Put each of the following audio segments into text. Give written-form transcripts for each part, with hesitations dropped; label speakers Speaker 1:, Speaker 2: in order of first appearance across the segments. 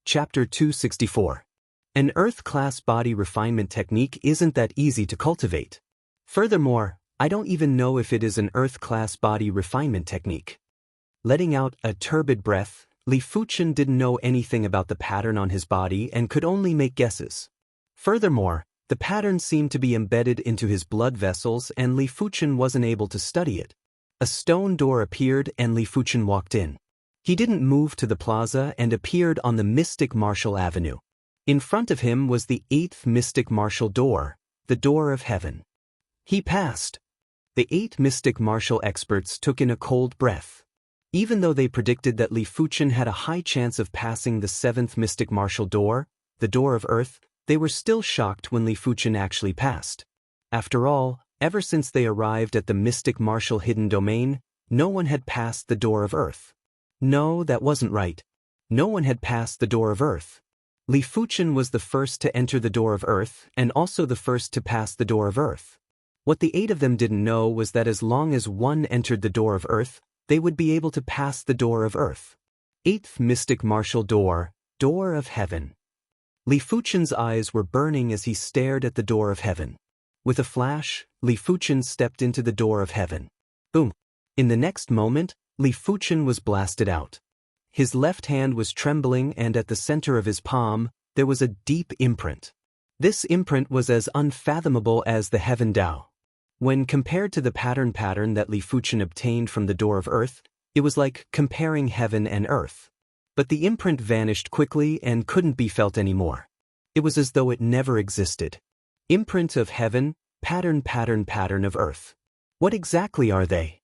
Speaker 1: Chapter 264. An Earth-class body refinement technique isn't that easy to cultivate. Furthermore, I don't even know if it is an Earth-class body refinement technique. Letting out a turbid breath, Li Fuchen didn't know anything about the pattern on his body and could only make guesses. Furthermore, the pattern seemed to be embedded into his blood vessels and Li Fuchen wasn't able to study it. A stone door appeared and Li Fuchen walked in. He didn't move to the plaza and appeared on the Mystic Martial Avenue. In front of him was the 8th Mystic Martial Door, the Door of Heaven. He passed. The 8 Mystic Martial experts took in a cold breath. Even though they predicted that Li Fuchen had a high chance of passing the 7th Mystic Martial Door, the Door of Earth, they were still shocked when Li Fuchen actually passed. After all, ever since they arrived at the Mystic Martial Hidden Domain, no one had passed the Door of Earth. No, that wasn't right. No one had passed the Door of Earth. Li Fuchen was the first to enter the Door of Earth and also the first to pass the Door of Earth. What the 8 of them didn't know was that as long as one entered the Door of Earth, they would be able to pass the Door of Earth. 8th Mystic Martial Door, Door of Heaven. Li Fuchen's eyes were burning as he stared at the Door of Heaven. With a flash, Li Fuchen stepped into the Door of Heaven. Boom! In the next moment, Li Fuchen was blasted out. His left hand was trembling and at the center of his palm, there was a deep imprint. This imprint was as unfathomable as the Heaven Dao. When compared to the pattern that Li Fuchen obtained from the Door of Earth, it was like comparing heaven and earth. But the imprint vanished quickly and couldn't be felt anymore. It was as though it never existed. Imprint of heaven, pattern of earth. What exactly are they?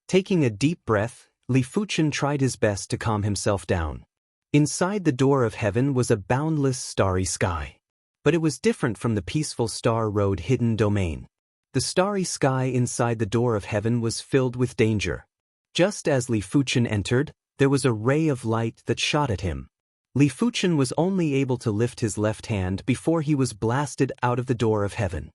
Speaker 1: Taking a deep breath, Li Fuchen tried his best to calm himself down. Inside the Door of Heaven was a boundless starry sky. But it was different from the peaceful Star Road hidden domain. The starry sky inside the Door of Heaven was filled with danger. Just as Li Fuchen entered, there was a ray of light that shot at him. Li Fuchen was only able to lift his left hand before he was blasted out of the Door of Heaven.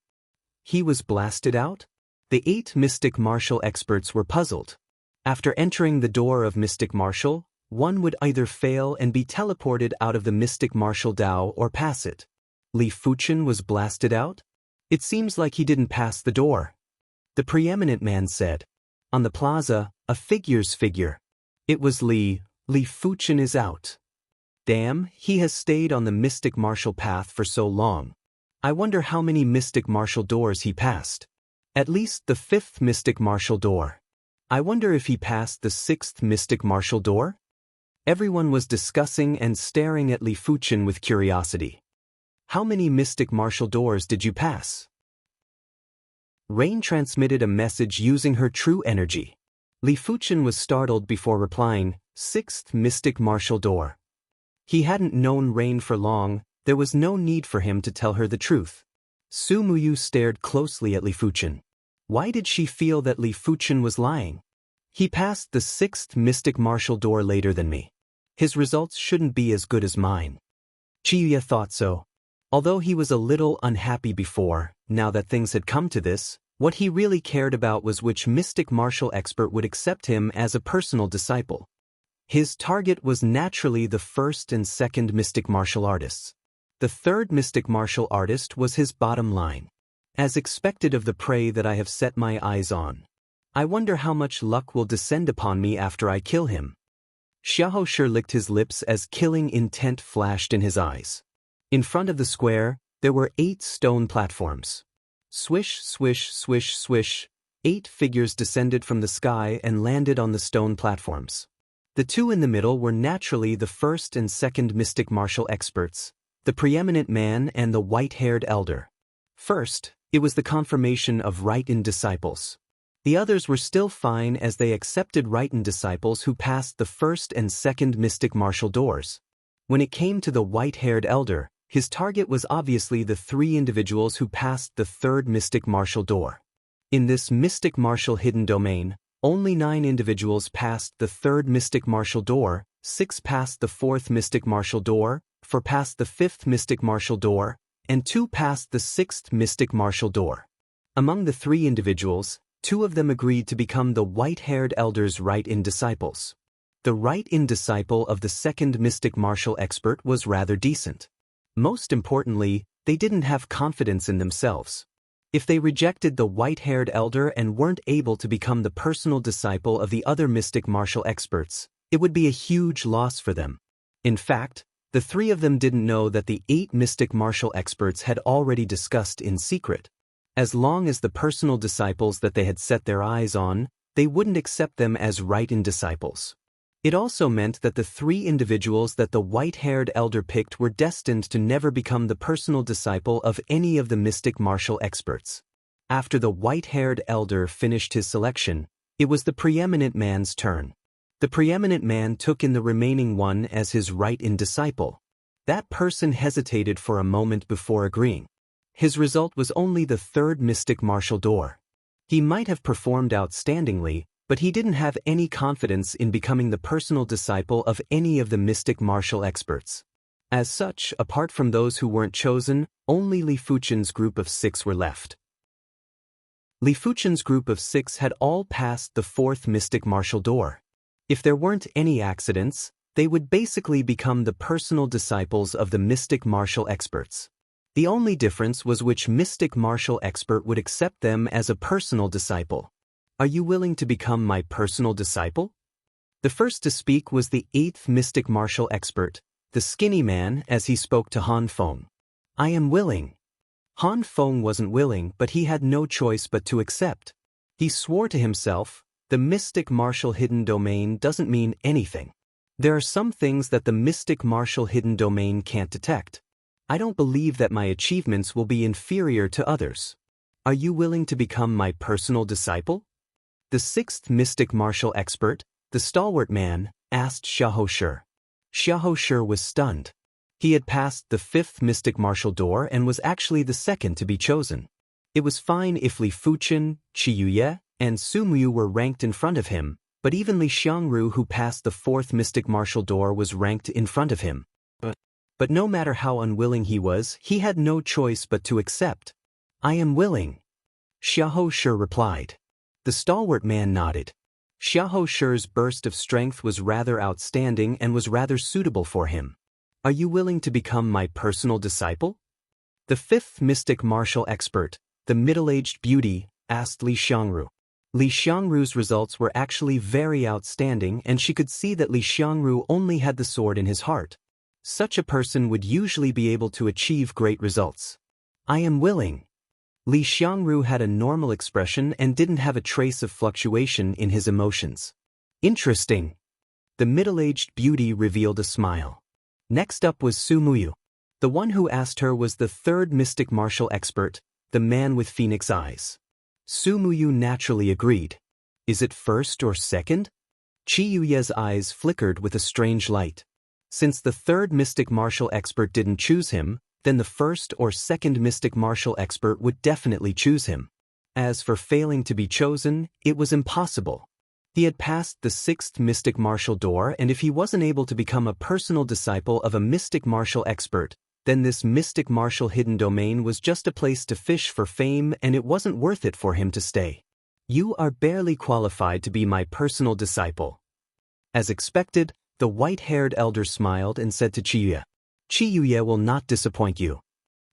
Speaker 1: He was blasted out? The 8 Mystic Martial experts were puzzled. After entering the Door of Mystic Martial, one would either fail and be teleported out of the Mystic Martial Dao or pass it. Li Fuchen was blasted out? It seems like he didn't pass the door. The preeminent man said. On the plaza, a figure's figure. It was Li Fuchen is out. Damn, he has stayed on the Mystic Martial path for so long. I wonder how many Mystic Martial doors he passed. At least the 5th Mystic Martial Door. I wonder if he passed the 6th Mystic Martial Door? Everyone was discussing and staring at Li Fuchen with curiosity. How many Mystic Martial doors did you pass? Rain transmitted a message using her true energy. Li Fuchen was startled before replying, 6th Mystic Martial Door. He hadn't known Rain for long, there was no need for him to tell her the truth. Su Muyu stared closely at Li Fuchen. Why did she feel that Li Fuchen was lying? He passed the 6th Mystic Martial Door later than me. His results shouldn't be as good as mine. Chiya thought so. Although he was a little unhappy before, now that things had come to this, what he really cared about was which mystic martial expert would accept him as a personal disciple. His target was naturally the 1st and 2nd mystic martial artists. The 3rd mystic martial artist was his bottom line. As expected of the prey that I have set my eyes on. I wonder how much luck will descend upon me after I kill him. Xiahou Shi licked his lips as killing intent flashed in his eyes. In front of the square, there were 8 stone platforms. Swish, swish, swish, swish, 8 figures descended from the sky and landed on the stone platforms. The 2 in the middle were naturally the 1st and 2nd mystic martial experts, the preeminent man and the white-haired elder. First, it was the confirmation of right-in disciples. The others were still fine as they accepted right-in disciples who passed the 1st and 2nd mystic martial doors. When it came to the white-haired elder, his target was obviously the 3 individuals who passed the 3rd mystic martial door. In this mystic martial hidden domain, only 9 individuals passed the 3rd mystic martial door, 6 passed the 4th mystic martial door, 4 passed the 5th mystic martial door, and 2 passed the 6th mystic martial door. Among the 3 individuals, 2 of them agreed to become the white-haired elder's right-in disciples. The right-in disciple of the second mystic martial expert was rather decent. Most importantly, they didn't have confidence in themselves. If they rejected the white-haired elder and weren't able to become the personal disciple of the other mystic martial experts, it would be a huge loss for them. In fact, the three of them didn't know that the 8 mystic martial experts had already discussed in secret. As long as the personal disciples that they had set their eyes on, they wouldn't accept them as right-in disciples. It also meant that the 3 individuals that the white-haired elder picked were destined to never become the personal disciple of any of the mystic martial experts. After the white-haired elder finished his selection, it was the preeminent man's turn. The preeminent man took in the remaining one as his right-in disciple. That person hesitated for a moment before agreeing. His result was only the 3rd mystic martial door. He might have performed outstandingly, but he didn't have any confidence in becoming the personal disciple of any of the mystic martial experts. As such, apart from those who weren't chosen, only Li Fuchen's group of 6 were left. Li Fuchen's group of 6 had all passed the 4th mystic martial door. If there weren't any accidents, they would basically become the personal disciples of the mystic martial experts. The only difference was which mystic martial expert would accept them as a personal disciple. Are you willing to become my personal disciple? The first to speak was the 8th mystic martial expert, the skinny man, as he spoke to Han Feng. I am willing. Han Feng wasn't willing, but he had no choice but to accept. He swore to himself, the mystic martial hidden domain doesn't mean anything. There are some things that the mystic martial hidden domain can't detect. I don't believe that my achievements will be inferior to others. Are you willing to become my personal disciple? The 6th mystic martial expert, the stalwart man, asked Xiahou Shi. Xiahou Shi was stunned. He had passed the 5th mystic martial door and was actually the 2nd to be chosen. It was fine if Li Fuchen, Qi Yuye, and Su Mu were ranked in front of him, but even Li Xiangru, who passed the 4th mystic martial door, was ranked in front of him. But no matter how unwilling he was, he had no choice but to accept. I am willing. Xiahou Shi replied. The stalwart man nodded. Xiahou Shi's burst of strength was rather outstanding and was rather suitable for him. Are you willing to become my personal disciple? The 5th mystic martial expert, the middle-aged beauty, asked Li Xiangru. Li Xiangru's results were actually very outstanding, and she could see that Li Xiangru only had the sword in his heart. Such a person would usually be able to achieve great results. I am willing. Li Xiangru had a normal expression and didn't have a trace of fluctuation in his emotions. Interesting. The middle-aged beauty revealed a smile. Next up was Su Muyu. The one who asked her was the 3rd mystic martial expert, the man with phoenix eyes. Su Muyu naturally agreed. Is it 1st or 2nd? Qi Yuye's eyes flickered with a strange light. Since the 3rd mystic martial expert didn't choose him, then the 1st or 2nd mystic martial expert would definitely choose him. As for failing to be chosen, it was impossible. He had passed the 6th mystic martial door, and if he wasn't able to become a personal disciple of a mystic martial expert, then this mystic martial hidden domain was just a place to fish for fame, and it wasn't worth it for him to stay. You are barely qualified to be my personal disciple. As expected, the white-haired elder smiled and said to Qi Yuye, Qi Yuye will not disappoint you.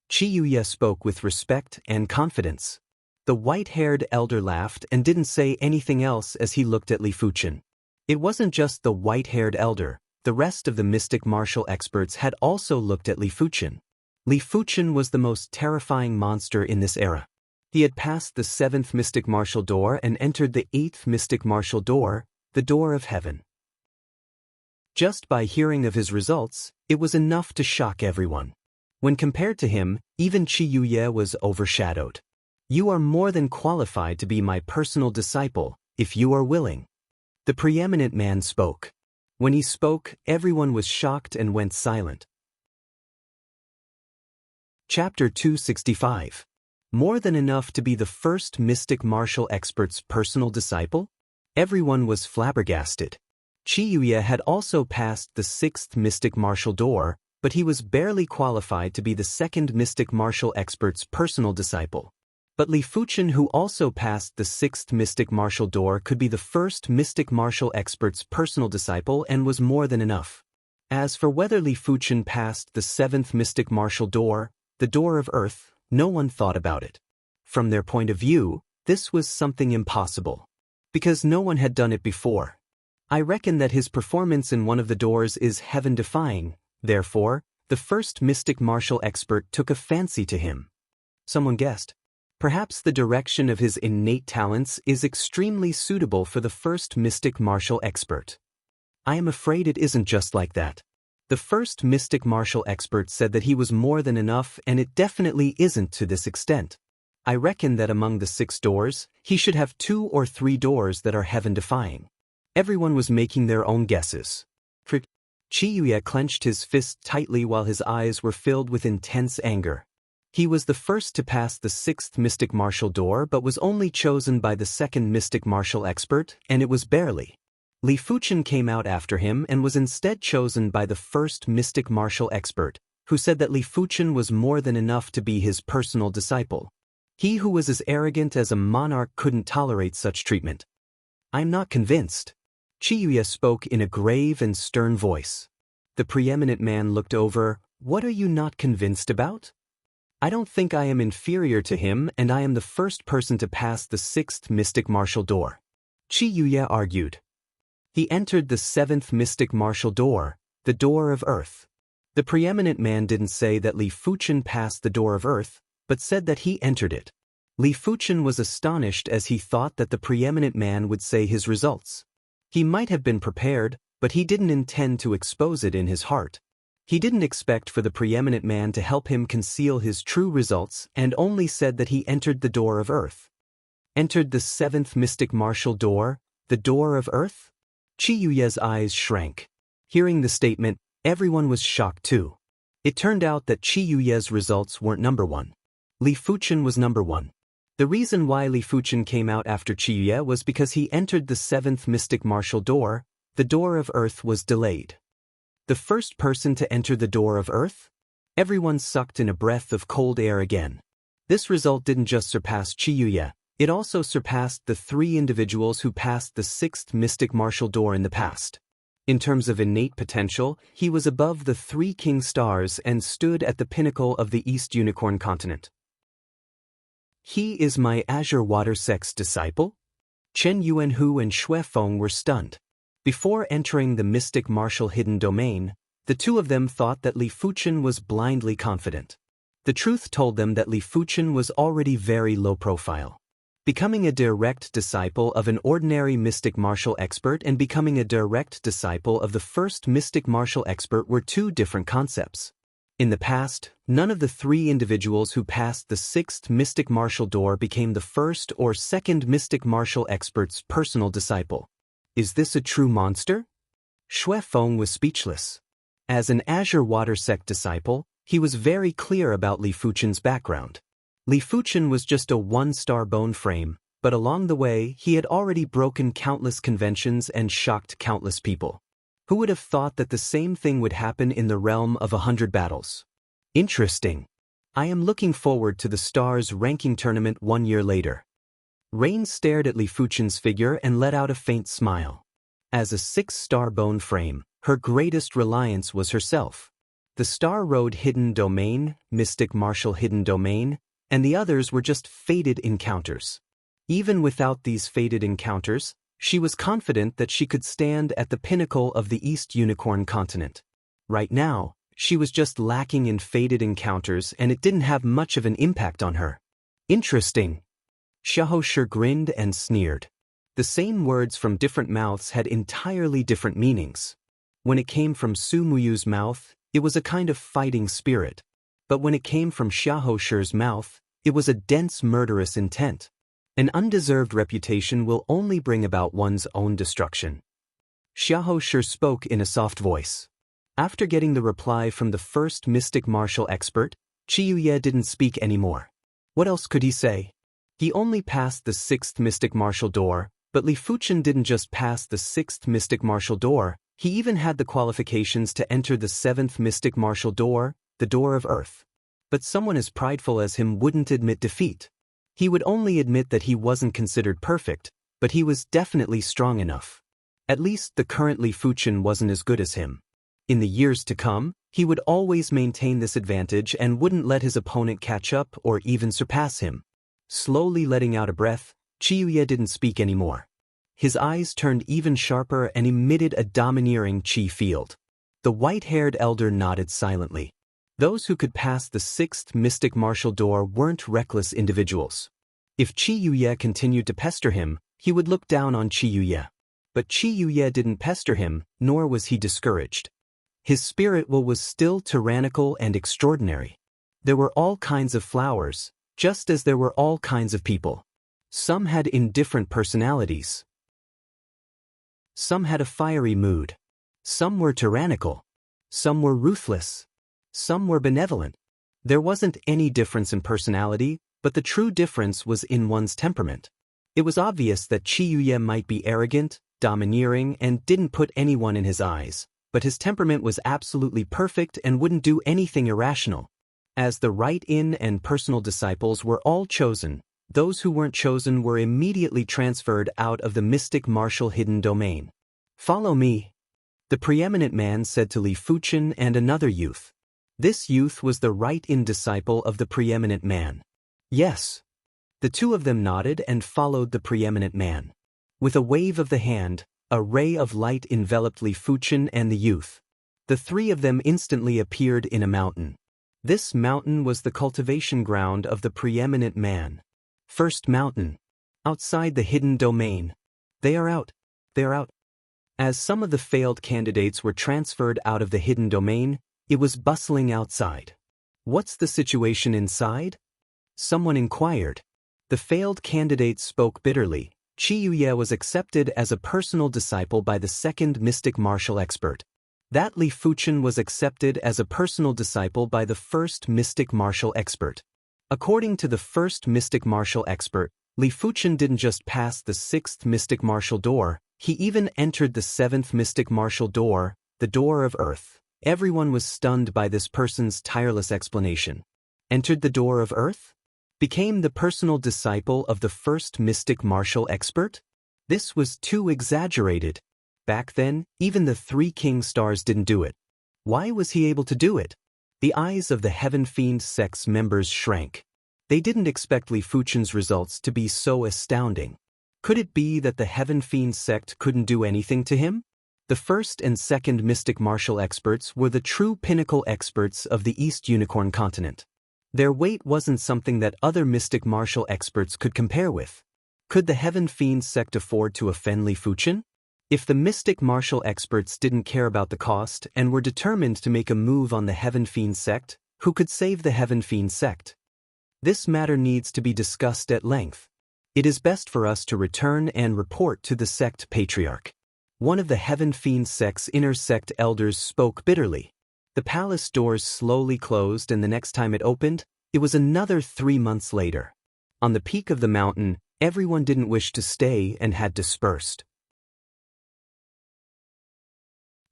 Speaker 1: Qi Yuye spoke with respect and confidence. The white-haired elder laughed and didn't say anything else as he looked at Li Fuchen. It wasn't just the white-haired elder, the rest of the mystic martial experts had also looked at Li Fuchen. Li Fuchen was the most terrifying monster in this era. He had passed the 7th mystic martial door and entered the 8th mystic martial door, the door of heaven. Just by hearing of his results, it was enough to shock everyone. When compared to him, even Qi Yuye was overshadowed. You are more than qualified to be my personal disciple, if you are willing. The preeminent man spoke. When he spoke, everyone was shocked and went silent. Chapter 265. More than enough to be the 1st mystic martial expert's personal disciple? Everyone was flabbergasted. Qi Yuye had also passed the 6th mystic martial door, but he was barely qualified to be the 2nd mystic martial expert's personal disciple. But Li Fuchen, who also passed the sixth mystic martial door, could be the first mystic martial expert's personal disciple and was more than enough. As for whether Li Fuchen passed the seventh mystic martial door, the door of earth, no one thought about it. From their point of view, this was something impossible. Because no one had done it before. I reckon that his performance in one of the doors is heaven-defying, therefore, the first mystic martial expert took a fancy to him. Someone guessed. Perhaps the direction of his innate talents is extremely suitable for the first mystic martial expert. I am afraid it isn't just like that. The first mystic martial expert said that he was more than enough, and it definitely isn't to this extent. I reckon that among the 6 doors, he should have 2 or 3 doors that are heaven-defying. Everyone was making their own guesses. Qiuye clenched his fist tightly while his eyes were filled with intense anger. He was the first to pass the 6th mystic martial door but was only chosen by the 2nd mystic martial expert, and it was barely. Li Fuchen came out after him and was instead chosen by the 1st mystic martial expert, who said that Li Fuchen was more than enough to be his personal disciple. He who was as arrogant as a monarch couldn't tolerate such treatment. I'm not convinced. Qiuye spoke in a grave and stern voice. The preeminent man looked over. What are you not convinced about? I don't think I am inferior to him, and I am the first person to pass the 6th mystic martial door. Qiuye argued. He entered the 7th mystic martial door, the door of earth. The preeminent man didn't say that Li Fuchen passed the door of earth, but said that he entered it. Li Fuchen was astonished as he thought that the preeminent man would say his results. He might have been prepared, but he didn't intend to expose it in his heart. He didn't expect for the preeminent man to help him conceal his true results and only said that he entered the door of earth. Entered the 7th mystic martial door, the door of earth? Qiuye's eyes shrank. Hearing the statement, everyone was shocked too. It turned out that Qiuye's results weren't number 1. Li Fuchen was number 1. The reason why Li Fuchen came out after Qiuye was because he entered the 7th mystic martial door, the door of earth was delayed. The first person to enter the door of earth? Everyone sucked in a breath of cold air again. This result didn't just surpass Qiuye, it also surpassed the 3 individuals who passed the 6th mystic martial door in the past. In terms of innate potential, he was above the 3 king stars and stood at the pinnacle of the East Unicorn continent. He is my Azure Water Sect's disciple? Chen Yuanhu and Xue Feng were stunned. Before entering the mystic martial hidden domain, the 2 of them thought that Li Fuchen was blindly confident. The truth told them that Li Fuchen was already very low profile. Becoming a direct disciple of an ordinary mystic martial expert and becoming a direct disciple of the first mystic martial expert were 2 different concepts. In the past, none of the 3 individuals who passed the 6th mystic martial door became the 1st or 2nd mystic martial expert's personal disciple. Is this a true monster? Xue Feng was speechless. As an Azure Water Sect disciple, he was very clear about Li Fuchen's background. Li Fuchen was just a 1-star bone frame, but along the way he had already broken countless conventions and shocked countless people. Who would have thought that the same thing would happen in the realm of 100 battles? Interesting. I am looking forward to the Stars ranking tournament 1 year later. Rain stared at Li Fuchen's figure and let out a faint smile. As a 6-star bone frame, her greatest reliance was herself. The Star Road hidden domain, Mystic Martial hidden domain, and the others were just fated encounters. Even without these fated encounters, she was confident that she could stand at the pinnacle of the East Unicorn continent. Right now, she was just lacking in fated encounters and it didn't have much of an impact on her. Interesting. Xiaohou grinned and sneered. The same words from different mouths had entirely different meanings. When it came from Su Muyu's mouth, it was a kind of fighting spirit. But when it came from Xiaohou's mouth, it was a dense murderous intent. An undeserved reputation will only bring about one's own destruction. Xiaohou spoke in a soft voice. After getting the reply from the first mystic martial expert, Qiuye didn't speak anymore. What else could he say? He only passed the 6th mystic martial door, but Li Fuchen didn't just pass the 6th mystic martial door, he even had the qualifications to enter the 7th mystic martial door, the door of earth. But someone as prideful as him wouldn't admit defeat. He would only admit that he wasn't considered perfect, but he was definitely strong enough. At least the current Li Fuchen wasn't as good as him. In the years to come, he would always maintain this advantage and wouldn't let his opponent catch up or even surpass him. Slowly letting out a breath, Qiuye didn't speak anymore. His eyes turned even sharper and emitted a domineering qi field. The white-haired elder nodded silently. Those who could pass the sixth mystic martial door weren't reckless individuals. If Qiuye continued to pester him, he would look down on Qiuye. But Qiuye didn't pester him, nor was he discouraged. His spirit will was still tyrannical and extraordinary. There were all kinds of flowers, just as there were all kinds of people. Some had indifferent personalities. Some had a fiery mood. Some were tyrannical. Some were ruthless. Some were benevolent. There wasn't any difference in personality, but the true difference was in one's temperament. It was obvious that Qiuye might be arrogant, domineering, and didn't put anyone in his eyes, but his temperament was absolutely perfect and wouldn't do anything irrational. As the right-in and personal disciples were all chosen, those who weren't chosen were immediately transferred out of the mystic martial hidden domain. "Follow me," the preeminent man said to Li Fuchen and another youth. This youth was the right-in disciple of the preeminent man. Yes. The two of them nodded and followed the preeminent man. With a wave of the hand, a ray of light enveloped Li Fuchen and the youth. The three of them instantly appeared in a mountain. This mountain was the cultivation ground of the preeminent man. First mountain. Outside the hidden domain. They are out. They are out. As some of the failed candidates were transferred out of the hidden domain, it was bustling outside. "What's the situation inside?" someone inquired. The failed candidates spoke bitterly. Qiuye was accepted as a personal disciple by the second mystic martial expert. That Li Fuchen was accepted as a personal disciple by the first mystic martial expert. According to the first mystic martial expert, Li Fuchen didn't just pass the sixth mystic martial door, he even entered the seventh mystic martial door, the door of earth. Everyone was stunned by this person's tireless explanation. Entered the door of earth? Became the personal disciple of the first mystic martial expert? This was too exaggerated. Back then, even the three king stars didn't do it. Why was he able to do it? The eyes of the Heaven Fiend sect's members shrank. They didn't expect Li Fuchen's results to be so astounding. Could it be that the Heaven Fiend sect couldn't do anything to him? The first and second mystic martial experts were the true pinnacle experts of the East Unicorn continent. Their weight wasn't something that other mystic martial experts could compare with. Could the Heaven Fiend sect afford to offend Li Fuchen? If the mystic martial experts didn't care about the cost and were determined to make a move on the Heaven Fiend sect, who could save the Heaven Fiend sect? This matter needs to be discussed at length. It is best for us to return and report to the sect patriarch. One of the Heaven Fiend sect's inner sect elders spoke bitterly. The palace doors slowly closed, and the next time it opened, it was another 3 months later. On the peak of the mountain, everyone didn't wish to stay and had dispersed.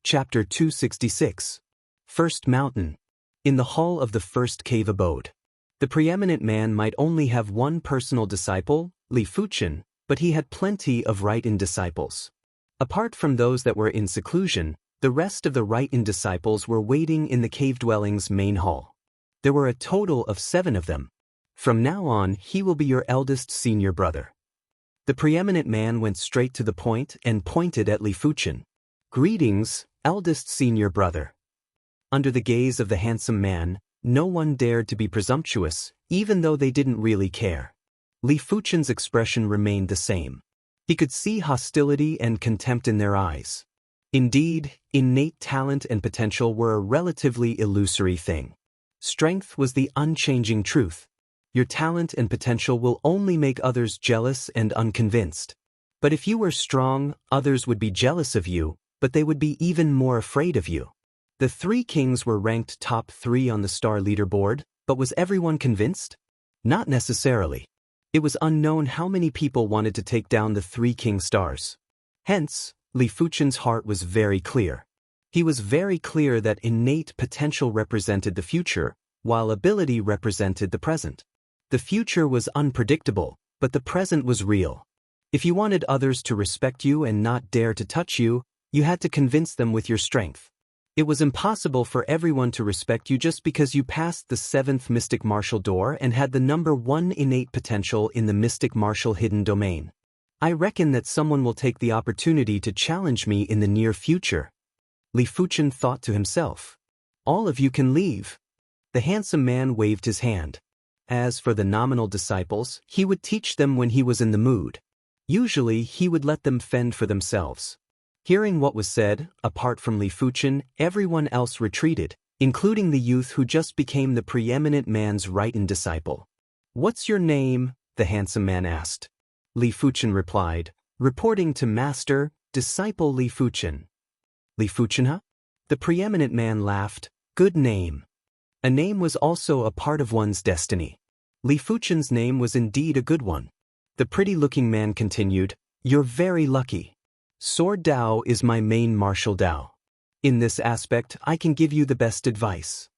Speaker 1: Chapter 266. First Mountain. In the hall of the first cave abode. The preeminent man might only have one personal disciple, Li Fuchen, but he had plenty of right-in disciples. Apart from those that were in seclusion, the rest of the right-in disciples were waiting in the cave dwelling's main hall. There were a total of 7 of them. From now on, he will be your eldest senior brother. The preeminent man went straight to the point and pointed at Li Fuchen. "Greetings, eldest senior brother." Under the gaze of the handsome man, no one dared to be presumptuous, even though they didn't really care. Li Fuchen's expression remained the same. He could see hostility and contempt in their eyes. Indeed, innate talent and potential were a relatively illusory thing. Strength was the unchanging truth. Your talent and potential will only make others jealous and unconvinced. But if you were strong, others would be jealous of you, but they would be even more afraid of you. The 3 kings were ranked top 3 on the star leaderboard, but was everyone convinced? Not necessarily. It was unknown how many people wanted to take down the 3 king stars. Hence, Li Fuchen's heart was very clear. He was very clear that innate potential represented the future, while ability represented the present. The future was unpredictable, but the present was real. If you wanted others to respect you and not dare to touch you, you had to convince them with your strength. It was impossible for everyone to respect you just because you passed the 7th mystic martial door and had the number 1 innate potential in the mystic martial hidden domain. I reckon that someone will take the opportunity to challenge me in the near future. Li Fuchen thought to himself. All of you can leave. The handsome man waved his hand. As for the nominal disciples, he would teach them when he was in the mood. Usually he would let them fend for themselves. Hearing what was said, apart from Li Fuchen, everyone else retreated, including the youth who just became the preeminent man's right-hand disciple. "What's your name?" the handsome man asked. Li Fuchen replied, "Reporting to Master, Disciple Li Fuchen." "Li Fuchen, huh?" The preeminent man laughed. "Good name." A name was also a part of one's destiny. Li Fuchen's name was indeed a good one. The pretty-looking man continued, "You're very lucky. Sword Dao is my main martial Dao. In this aspect, I can give you the best advice."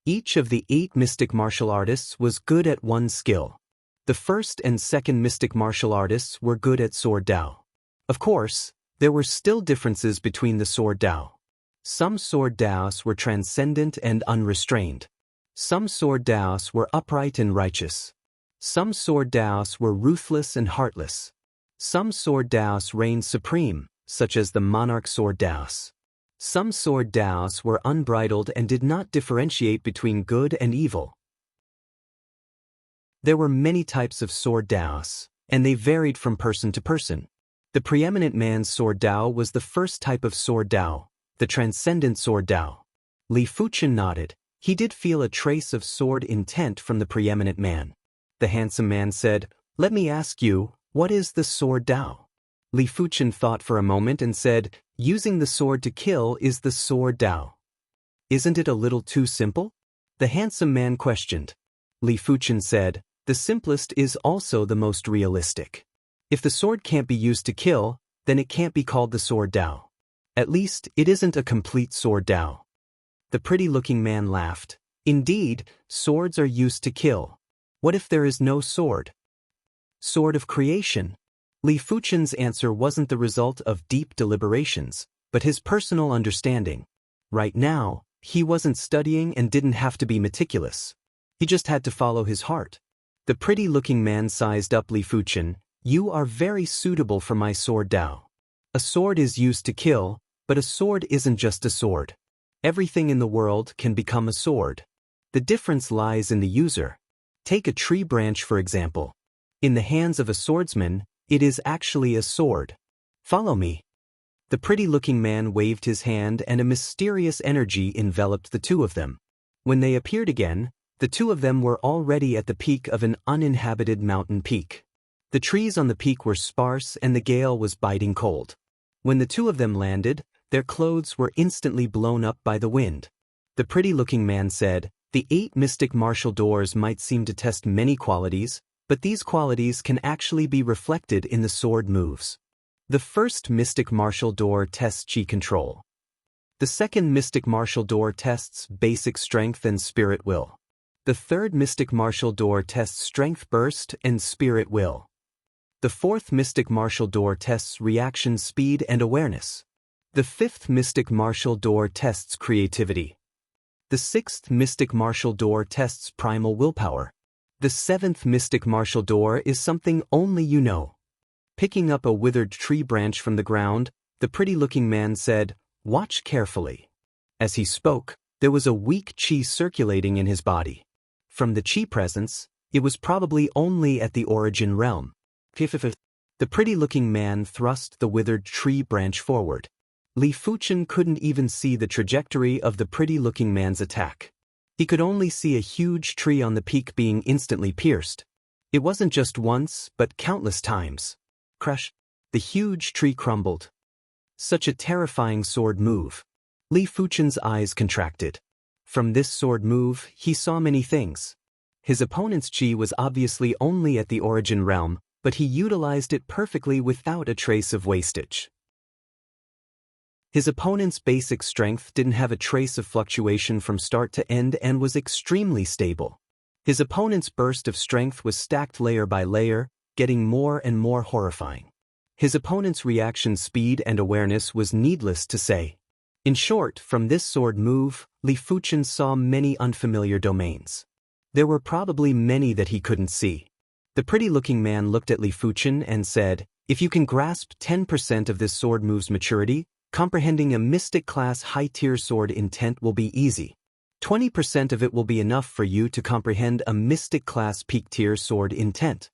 Speaker 1: Each of the 8 mystic martial artists was good at one skill. The first and second mystic martial artists were good at Sword Dao. Of course, there were still differences between the Sword Dao. Some Sword Daos were transcendent and unrestrained. Some Sword Daos were upright and righteous. Some Sword Daos were ruthless and heartless. Some Sword Daos reigned supreme, such as the Monarch Sword Daos. Some Sword Daos were unbridled and did not differentiate between good and evil. There were many types of Sword Daos, and they varied from person to person. The preeminent man's Sword Dao was the first type of Sword Dao, the transcendent Sword Dao. Li Fuchen nodded. He did feel a trace of sword intent from the preeminent man. The handsome man said, "Let me ask you, what is the Sword Dao?" Li Fuchen thought for a moment and said, "Using the sword to kill is the Sword Dao." "Isn't it a little too simple?" the handsome man questioned. Li Fuchen said, "The simplest is also the most realistic. If the sword can't be used to kill, then it can't be called the Sword Dao. At least, it isn't a complete Sword Dao." The pretty-looking man laughed. "Indeed, swords are used to kill. What if there is no sword?" "Sword of creation." Li Fuchen's answer wasn't the result of deep deliberations, but his personal understanding. Right now, he wasn't studying and didn't have to be meticulous. He just had to follow his heart. The pretty-looking man sized up Li Fuchen. "You are very suitable for my Sword Dao. A sword is used to kill, but a sword isn't just a sword. Everything in the world can become a sword. The difference lies in the user. Take a tree branch for example. In the hands of a swordsman, it is actually a sword. Follow me." The pretty-looking man waved his hand and a mysterious energy enveloped the two of them. When they appeared again, the two of them were already at the peak of an uninhabited mountain peak. The trees on the peak were sparse and the gale was biting cold. When the two of them landed, their clothes were instantly blown up by the wind. The pretty-looking man said, "The 8 mystic martial doors might seem to test many qualities, but these qualities can actually be reflected in the sword moves. The first mystic martial door tests chi control. The second mystic martial door tests basic strength and spirit will. The third mystic martial door tests strength burst and spirit will. The fourth mystic martial door tests reaction speed and awareness. The fifth mystic martial door tests creativity. The sixth mystic martial door tests primal willpower. The seventh mystic martial door is something only you know." Picking up a withered tree branch from the ground, the pretty-looking man said, "Watch carefully." As he spoke, there was a weak chi circulating in his body. From the chi presence, it was probably only at the origin realm. The pretty-looking man thrust the withered tree branch forward. Li Fuchen couldn't even see the trajectory of the pretty-looking man's attack. He could only see a huge tree on the peak being instantly pierced. It wasn't just once, but countless times. Crash! The huge tree crumbled. Such a terrifying sword move. Li Fuchen's eyes contracted. From this sword move, he saw many things. His opponent's chi was obviously only at the origin realm, but he utilized it perfectly without a trace of wastage. His opponent's basic strength didn't have a trace of fluctuation from start to end and was extremely stable. His opponent's burst of strength was stacked layer by layer, getting more and more horrifying. His opponent's reaction speed and awareness was needless to say. In short, from this sword move, Li Fuchen saw many unfamiliar domains. There were probably many that he couldn't see. The pretty-looking man looked at Li Fuchen and said, "If you can grasp 10% of this sword move's maturity, comprehending a mystic-class high-tier sword intent will be easy. 20% of it will be enough for you to comprehend a mystic-class peak-tier sword intent."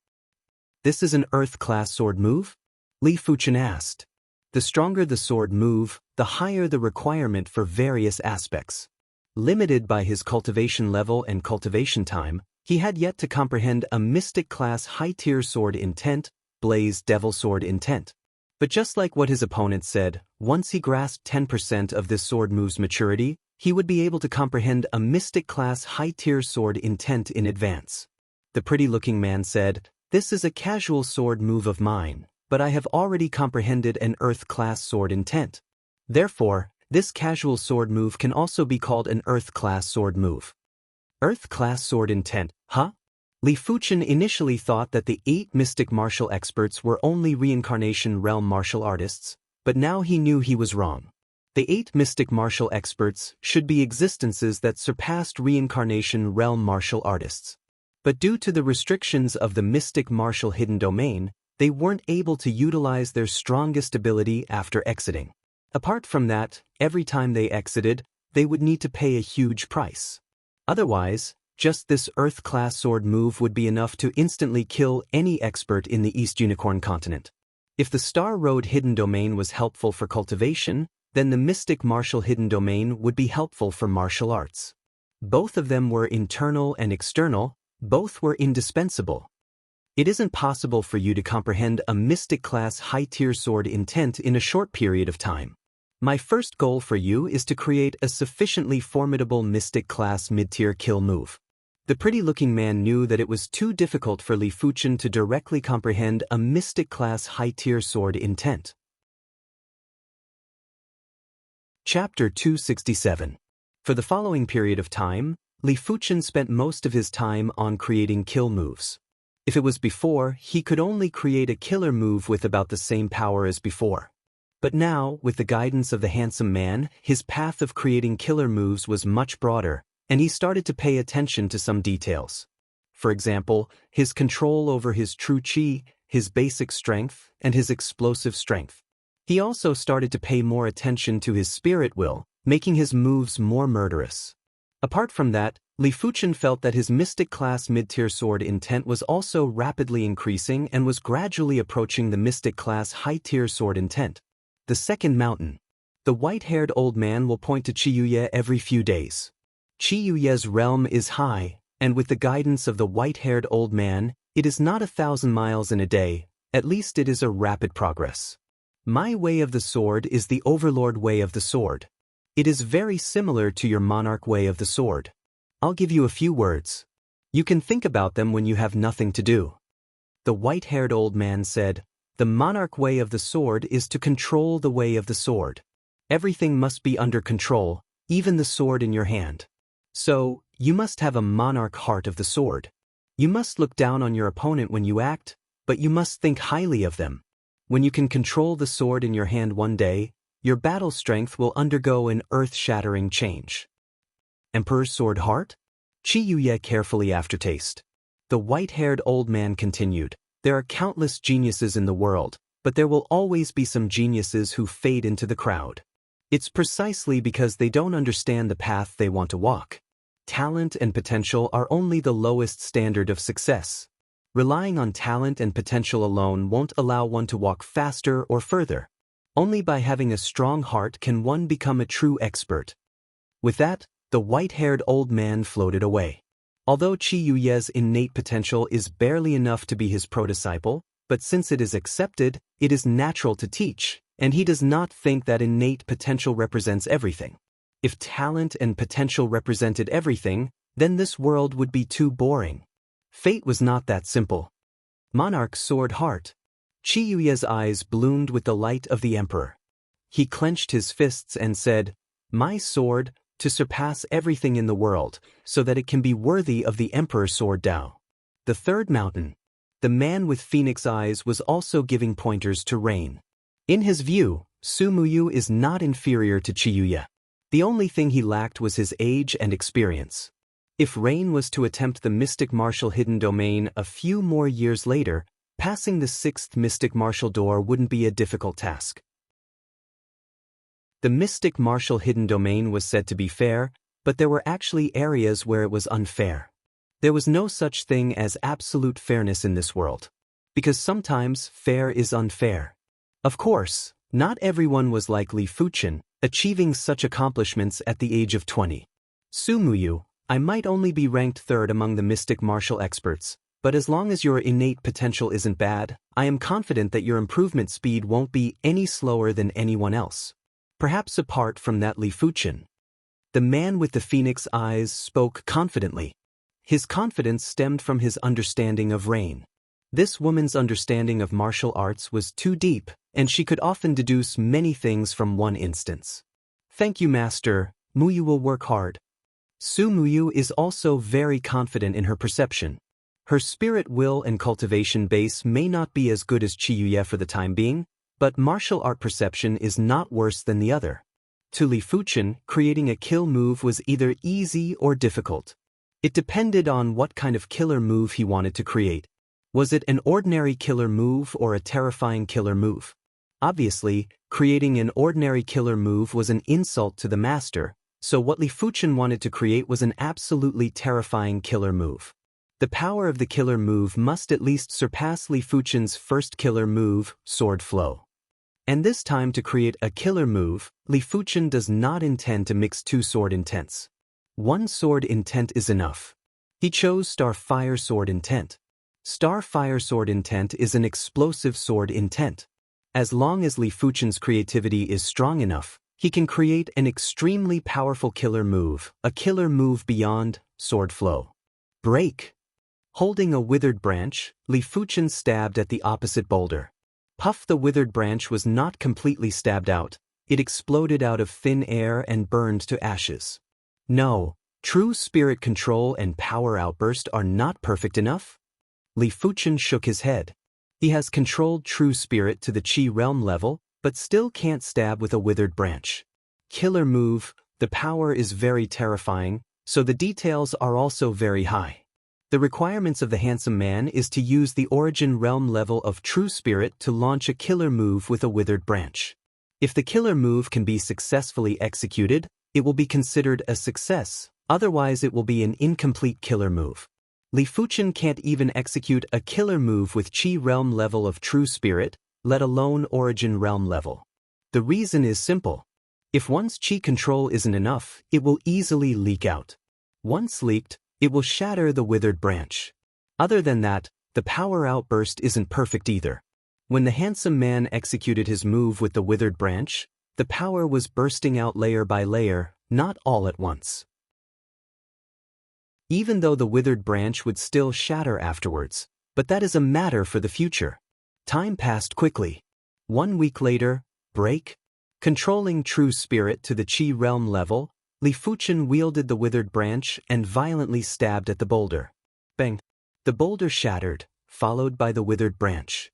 Speaker 1: "This is an Earth-class sword move?" Li Fuchen asked. The stronger the sword move, the higher the requirement for various aspects. Limited by his cultivation level and cultivation time, he had yet to comprehend a mystic-class high-tier sword intent, Blaze Devil Sword intent. But just like what his opponent said, once he grasped 10% of this sword move's maturity, he would be able to comprehend a mystic-class high-tier sword intent in advance. The pretty-looking man said, "This is a casual sword move of mine, but I have already comprehended an Earth-class sword intent. Therefore, this casual sword move can also be called an Earth-class sword move." Earth-class sword intent, huh? Li Fuchen initially thought that the 8 mystic martial experts were only Reincarnation realm martial artists, but now he knew he was wrong. The 8 mystic martial experts should be existences that surpassed Reincarnation realm martial artists. But due to the restrictions of the mystic martial hidden domain, they weren't able to utilize their strongest ability after exiting. Apart from that, every time they exited, they would need to pay a huge price. Otherwise, just this Earth-class sword move would be enough to instantly kill any expert in the East Unicorn continent. If the Star Road hidden domain was helpful for cultivation, then the mystic martial hidden domain would be helpful for martial arts. Both of them were internal and external, both were indispensable. It isn't possible for you to comprehend a mystic-class high-tier sword intent in a short period of time. My first goal for you is to create a sufficiently formidable mystic-class mid-tier kill move. The pretty-looking man knew that it was too difficult for Li Fuchen to directly comprehend a mystic-class high-tier sword intent. Chapter 267. For the following period of time, Li Fuchen spent most of his time on creating kill moves. If it was before, he could only create a killer move with about the same power as before. But now, with the guidance of the handsome man, his path of creating killer moves was much broader, and he started to pay attention to some details. For example, his control over his true chi, his basic strength, and his explosive strength. He also started to pay more attention to his spirit will, making his moves more murderous. Apart from that, Li Fuchen felt that his mystic-class mid-tier sword intent was also rapidly increasing and was gradually approaching the mystic-class high-tier sword intent. The second mountain. The white-haired old man will point to Qiyuye every few days. Qiyuye's realm is high, and with the guidance of the white-haired old man, it is not 1,000 miles in a day, at least it is a rapid progress. My way of the sword is the overlord way of the sword. It is very similar to your monarch way of the sword. I'll give you a few words. You can think about them when you have nothing to do. The white-haired old man said, "The monarch way of the sword is to control the way of the sword. Everything must be under control, even the sword in your hand. So, you must have a monarch heart of the sword. You must look down on your opponent when you act, but you must think highly of them. When you can control the sword in your hand one day, your battle strength will undergo an earth-shattering change." Emperor's sword heart? Qiyuye carefully aftertaste. The white-haired old man continued, "There are countless geniuses in the world, but there will always be some geniuses who fade into the crowd. It's precisely because they don't understand the path they want to walk. Talent and potential are only the lowest standard of success. Relying on talent and potential alone won't allow one to walk faster or further. Only by having a strong heart can one become a true expert." With that, the white-haired old man floated away. Although Qiyuye's innate potential is barely enough to be his pro-disciple, but since it is accepted, it is natural to teach, and he does not think that innate potential represents everything. If talent and potential represented everything, then this world would be too boring. Fate was not that simple. Monarch's sword heart. Qiyuye's eyes bloomed with the light of the emperor. He clenched his fists and said, "My sword, to surpass everything in the world, so that it can be worthy of the Emperor's sword Dao. The third mountain. The man with phoenix eyes was also giving pointers to Rain. In his view, Su Muyu is not inferior to Chiyuya. The only thing he lacked was his age and experience. If Rain was to attempt the mystic martial hidden domain a few more years later, passing the sixth mystic martial door wouldn't be a difficult task. The mystic martial hidden domain was said to be fair, but there were actually areas where it was unfair. There was no such thing as absolute fairness in this world. Because sometimes fair is unfair. Of course, not everyone was like Li Fuchen, achieving such accomplishments at the age of 20. Su Muyu, I might only be ranked third among the mystic martial experts, but as long as your innate potential isn't bad, I am confident that your improvement speed won't be any slower than anyone else. Perhaps apart from that Li Fuchen. The man with the phoenix eyes spoke confidently. His confidence stemmed from his understanding of Rain. This woman's understanding of martial arts was too deep, and she could often deduce many things from one instance. Thank you, Master. Muyu will work hard. Su Muyu is also very confident in her perception. Her spirit, will, and cultivation base may not be as good as Chiyuya for the time being, but martial art perception is not worse than the other. To Li Fuchen, creating a kill move was either easy or difficult. It depended on what kind of killer move he wanted to create. Was it an ordinary killer move or a terrifying killer move? Obviously, creating an ordinary killer move was an insult to the master, so what Li Fuchen wanted to create was an absolutely terrifying killer move. The power of the killer move must at least surpass Li Fuchen's first killer move, Sword Flow. And this time, to create a killer move, Li Fuchen does not intend to mix two sword intents. One sword intent is enough. He chose Star Fire Sword Intent. Star Fire Sword Intent is an explosive sword intent. As long as Li Fuchen's creativity is strong enough, he can create an extremely powerful killer move, a killer move beyond Sword Flow. Break. Holding a withered branch, Li Fuchen stabbed at the opposite boulder. Puff, the withered branch was not completely stabbed out. It exploded out of thin air and burned to ashes. No, true spirit control and power outburst are not perfect enough? Li Fuchen shook his head. He has controlled true spirit to the Qi realm level, but still can't stab with a withered branch. Killer move, the power is very terrifying, so the details are also very high. The requirements of the handsome man is to use the origin realm level of true spirit to launch a killer move with a withered branch. If the killer move can be successfully executed, it will be considered a success, otherwise it will be an incomplete killer move. Li Fuchen can't even execute a killer move with Qi realm level of true spirit, let alone origin realm level. The reason is simple. If one's Qi control isn't enough, it will easily leak out. Once leaked, it will shatter the withered branch. Other than that, the power outburst isn't perfect either. When the handsome man executed his move with the withered branch, the power was bursting out layer by layer, not all at once. Even though the withered branch would still shatter afterwards, but that is a matter for the future. Time passed quickly. 1 week later, break. Controlling true spirit to the Qi realm level, Li Fuchen wielded the withered branch and violently stabbed at the boulder. Bang! The boulder shattered, followed by the withered branch.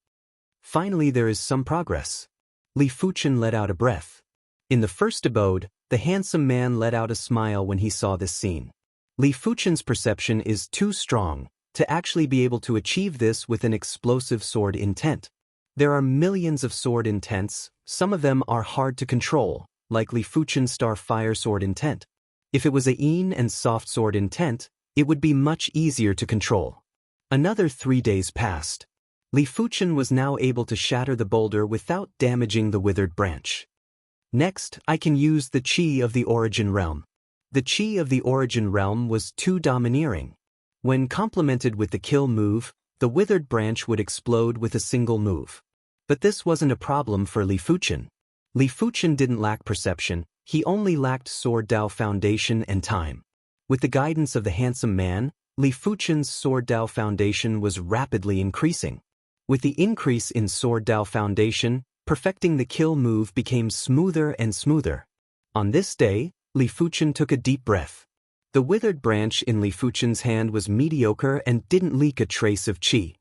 Speaker 1: Finally, there is some progress. Li Fuchen let out a breath. In the first abode, the handsome man let out a smile when he saw this scene. Li Fuchen's perception is too strong to actually be able to achieve this with an explosive sword intent. There are millions of sword intents, some of them are hard to control, like Li Fuchen's Star Fire Sword Intent. If it was a Yin and Soft Sword Intent, it would be much easier to control. Another 3 days passed. Li Fuchen was now able to shatter the boulder without damaging the withered branch. Next, I can use the Qi of the Origin Realm. The Qi of the Origin Realm was too domineering. When complemented with the kill move, the withered branch would explode with a single move. But this wasn't a problem for Li Fuchen. Li Fuchen didn't lack perception, he only lacked Sword Dao Foundation and time. With the guidance of the handsome man, Li Fuchen's Sword Dao Foundation was rapidly increasing. With the increase in Sword Dao Foundation, perfecting the kill move became smoother and smoother. On this day, Li Fuchen took a deep breath. The withered branch in Li Fuchen's hand was mediocre and didn't leak a trace of qi.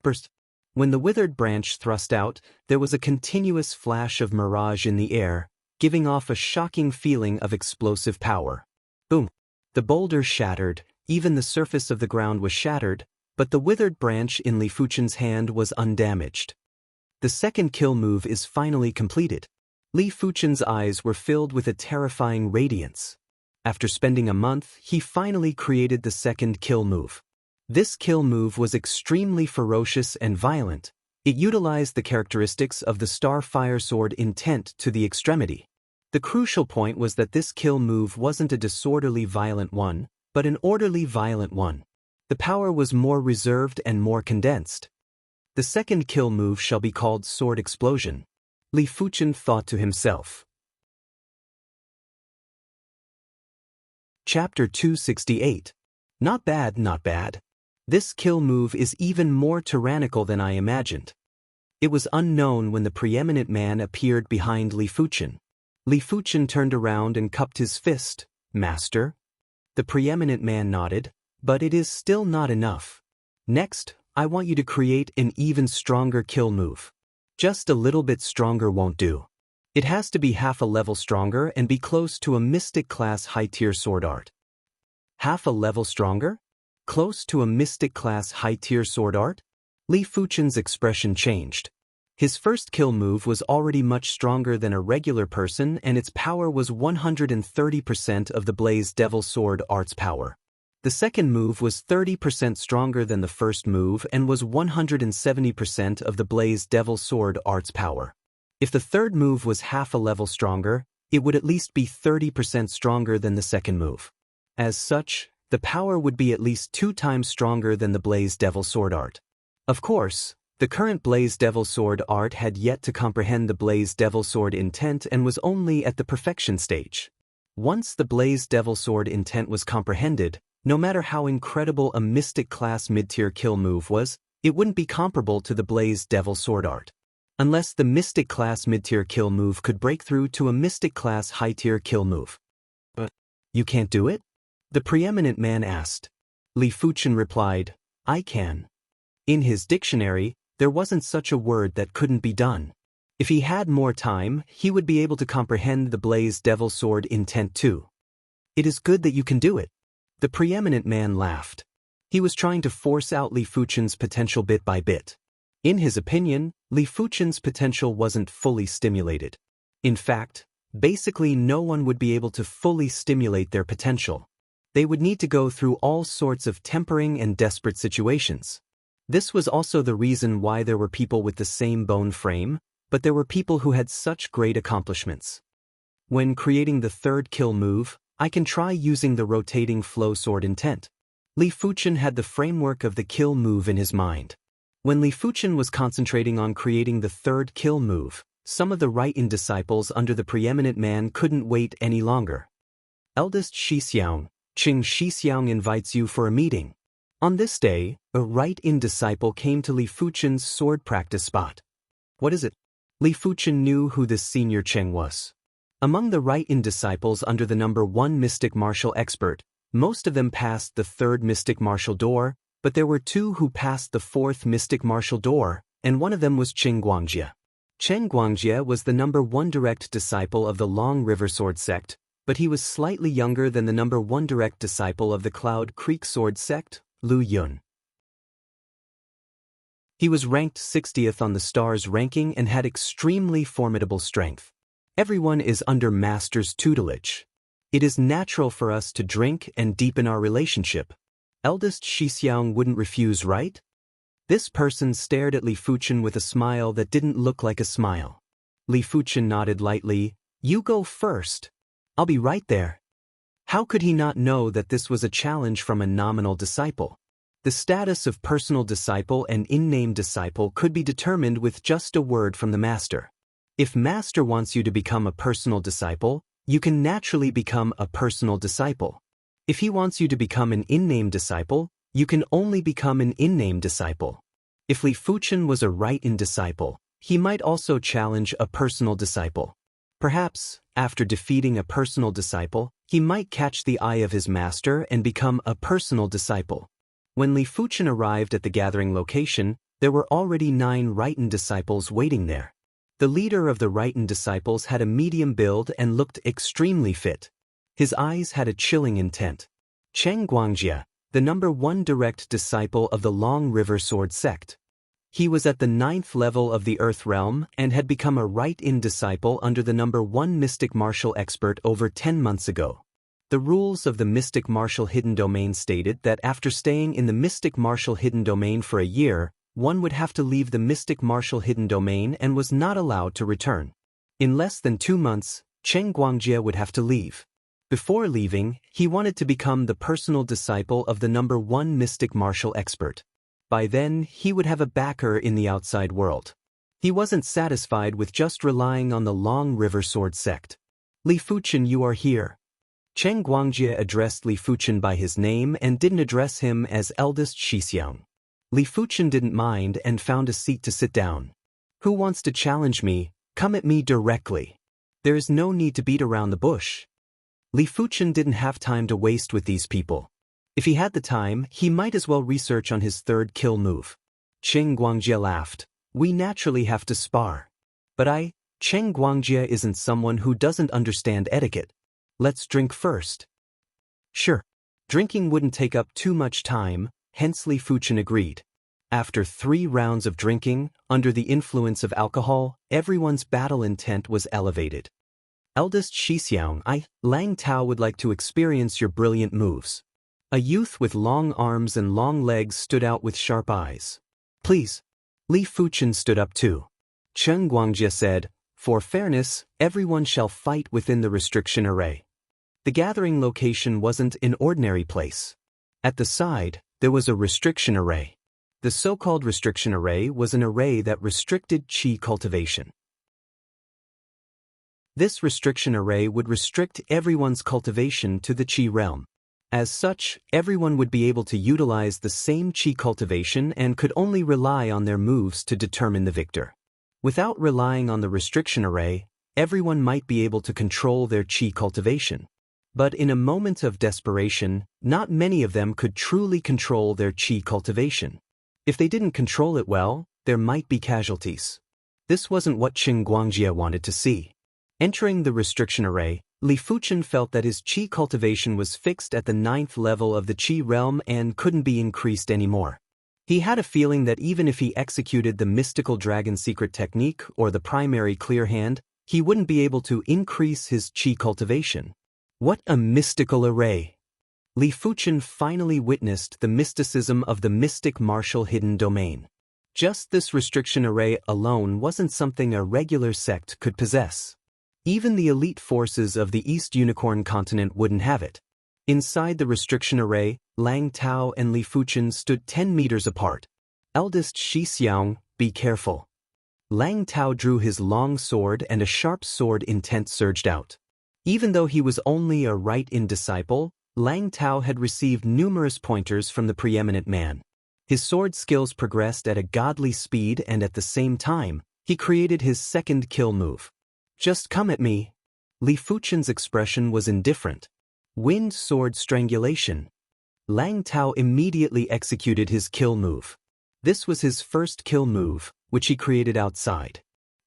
Speaker 1: Burst. When the withered branch thrust out, there was a continuous flash of mirage in the air, giving off a shocking feeling of explosive power. Boom. The boulder shattered, even the surface of the ground was shattered, but the withered branch in Li Fuchen's hand was undamaged. The second kill move is finally completed. Li Fuchen's eyes were filled with a terrifying radiance. After spending a month, he finally created the second kill move. This kill move was extremely ferocious and violent. It utilized the characteristics of the Starfire Sword intent to the extremity. The crucial point was that this kill move wasn't a disorderly violent one, but an orderly violent one. The power was more reserved and more condensed. The second kill move shall be called Sword Explosion. Li Fuchen thought to himself. Chapter 268. Not bad, not bad. This kill move is even more tyrannical than I imagined. It was unknown when the preeminent man appeared behind Li Fuchen. Li Fuchen turned around and cupped his fist. Master? The preeminent man nodded, but it is still not enough. Next, I want you to create an even stronger kill move. Just a little bit stronger won't do. It has to be half a level stronger and be close to a mystic class high-tier sword art. Half a level stronger? Close to a mystic class high-tier sword art? Li Fuchen's expression changed. His first kill move was already much stronger than a regular person, and its power was 130% of the Blaze Devil Sword art's power. The second move was 30% stronger than the first move and was 170% of the Blaze Devil Sword art's power. If the third move was half a level stronger, it would at least be 30% stronger than the second move. As such, the power would be at least 2 times stronger than the Blaze Devil Sword art. Of course, the current Blaze Devil Sword art had yet to comprehend the Blaze Devil Sword intent and was only at the perfection stage. Once the Blaze Devil Sword intent was comprehended, no matter how incredible a mystic class mid-tier kill move was, it wouldn't be comparable to the Blaze Devil Sword art. Unless the mystic class mid-tier kill move could break through to a mystic class high-tier kill move. But you can't do it? The preeminent man asked. Li Fuchen replied, I can. In his dictionary, there wasn't such a word that couldn't be done. If he had more time, he would be able to comprehend the Blaze Devil Sword intent too. It is good that you can do it. The preeminent man laughed. He was trying to force out Li Fuchen's potential bit by bit. In his opinion, Li Fuchen's potential wasn't fully stimulated. In fact, basically no one would be able to fully stimulate their potential. They would need to go through all sorts of tempering and desperate situations. This was also the reason why there were people with the same bone frame, but there were people who had such great accomplishments. When creating the third kill move, I can try using the rotating flow sword intent. Li Fuchen had the framework of the kill move in his mind. When Li Fuchen was concentrating on creating the third kill move, some of the right-in disciples under the preeminent man couldn't wait any longer. Eldest Xianxia, Xiang invites you for a meeting. On this day, a right-in disciple came to Li Fuchen's sword practice spot. What is it? Li Fuchen knew who this senior Cheng was. Among the right-in disciples under the number 1 mystic martial expert, most of them passed the 3rd mystic martial door, but there were 2 who passed the 4th mystic martial door, and one of them was Xianxia. Xianxia was the number 1 direct disciple of the Long River Sword sect, but he was slightly younger than the number 1 direct disciple of the Cloud Creek Sword sect, Lu Yun. He was ranked 60th on the stars ranking and had extremely formidable strength. Everyone is under Master's tutelage. It is natural for us to drink and deepen our relationship. Eldest Xiang wouldn't refuse, right? This person stared at Li Fuchen with a smile that didn't look like a smile. Li Fuchen nodded lightly. You go first. I'll be right there. How could he not know that this was a challenge from a nominal disciple? The status of personal disciple and in-name disciple could be determined with just a word from the master. If master wants you to become a personal disciple, you can naturally become a personal disciple. If he wants you to become an in-name disciple, you can only become an in-name disciple. If Li Fuchen was a right-in disciple, he might also challenge a personal disciple. Perhaps, after defeating a personal disciple, he might catch the eye of his master and become a personal disciple. When Li Fuchen arrived at the gathering location, there were already 9 Riten disciples waiting there. The leader of the Riten disciples had a medium build and looked extremely fit. His eyes had a chilling intent. Cheng Guangjia, the number 1 direct disciple of the Long River Sword sect. He was at the 9th level of the Earth Realm and had become a Rite-In disciple under the number 1 mystic martial expert over 10 months ago. The rules of the mystic martial hidden domain stated that after staying in the mystic martial hidden domain for a year, one would have to leave the mystic martial hidden domain and was not allowed to return. In less than 2 months, Cheng Guangjia would have to leave. Before leaving, he wanted to become the personal disciple of the number 1 mystic martial expert. By then, he would have a backer in the outside world. He wasn't satisfied with just relying on the Long River Sword sect. Li Fuchen, you are here. Cheng Guangjia addressed Li Fuchen by his name and didn't address him as eldest Xianxia. Li Fuchen didn't mind and found a seat to sit down. Who wants to challenge me? Come at me directly. There is no need to beat around the bush. Li Fuchen didn't have time to waste with these people. If he had the time, he might as well research on his 3rd kill move. Cheng Guangjia laughed. We naturally have to spar. But Cheng Guangjia isn't someone who doesn't understand etiquette. Let's drink first. Sure. Drinking wouldn't take up too much time, hence Li Fuchen agreed. After 3 rounds of drinking, under the influence of alcohol, everyone's battle intent was elevated. Eldest Xixiang, Lang Tao would like to experience your brilliant moves. A youth with long arms and long legs stood out with sharp eyes. Please. Li Fuchen stood up too. Cheng Guangjia said, for fairness, everyone shall fight within the restriction array. The gathering location wasn't an ordinary place. At the side, there was a restriction array. The so-called restriction array was an array that restricted qi cultivation. This restriction array would restrict everyone's cultivation to the qi realm. As such, everyone would be able to utilize the same qi cultivation and could only rely on their moves to determine the victor. Without relying on the restriction array, everyone might be able to control their qi cultivation. But in a moment of desperation, not many of them could truly control their qi cultivation. If they didn't control it well, there might be casualties. This wasn't what Cheng Guangjia wanted to see. Entering the restriction array, Li Fuchen felt that his qi cultivation was fixed at the 9th level of the qi realm and couldn't be increased anymore. He had a feeling that even if he executed the mystical dragon secret technique or the primary clear hand, he wouldn't be able to increase his qi cultivation. What a mystical array! Li Fuchen finally witnessed the mysticism of the mystic martial hidden domain. Just this restriction array alone wasn't something a regular sect could possess. Even the elite forces of the East Unicorn continent wouldn't have it. Inside the restriction array, Lang Tao and Li Fuchen stood 10 meters apart. Eldest Xixiang, be careful. Lang Tao drew his long sword and a sharp sword intent surged out. Even though he was only a Rite-In disciple, Lang Tao had received numerous pointers from the preeminent man. His sword skills progressed at a godly speed and at the same time, he created his 2nd kill move. Just come at me. Li Fuchen's expression was indifferent. Wind sword strangulation. Lang Tao immediately executed his kill move. This was his 1st kill move, which he created outside.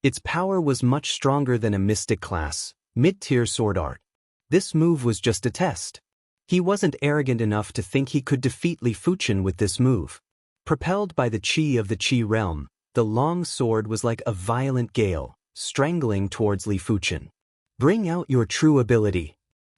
Speaker 1: Its power was much stronger than a mystic class, mid-tier sword art. This move was just a test. He wasn't arrogant enough to think he could defeat Li Fuchen with this move. Propelled by the qi of the qi realm, the long sword was like a violent gale, strangling towards Li Fuchen. Bring out your true ability.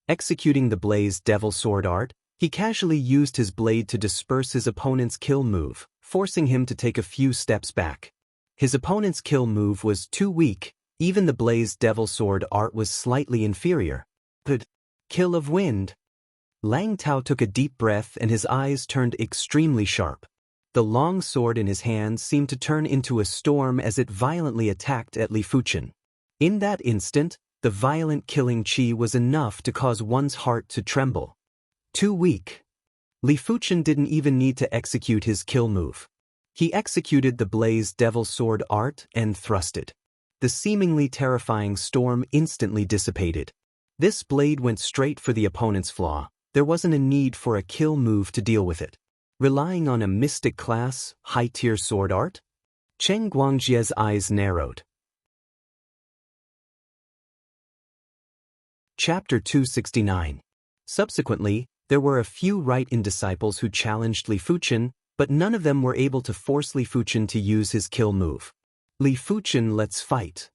Speaker 1: Executing the Blaze Devil Sword art, he casually used his blade to disperse his opponent's kill move, forcing him to take a few steps back. His opponent's kill move was too weak, even the Blaze Devil Sword art was slightly inferior. But kill of wind. Lang Tao took a deep breath and his eyes turned extremely sharp. The long sword in his hand seemed to turn into a storm as it violently attacked at Li Fuchen. In that instant, the violent killing qi was enough to cause one's heart to tremble. Too weak. Li Fuchen didn't even need to execute his kill move. He executed the Blaze Devil Sword art and thrusted. the seemingly terrifying storm instantly dissipated. This blade went straight for the opponent's flaw. There wasn't a need for a kill move to deal with it. Relying on a mystic class, high-tier sword art? Chen Guangjie's eyes narrowed. Chapter 269. Subsequently, there were a few right-in disciples who challenged Li Fuchen, but none of them were able to force Li Fuchen to use his kill move. Li Fuchen, let's fight.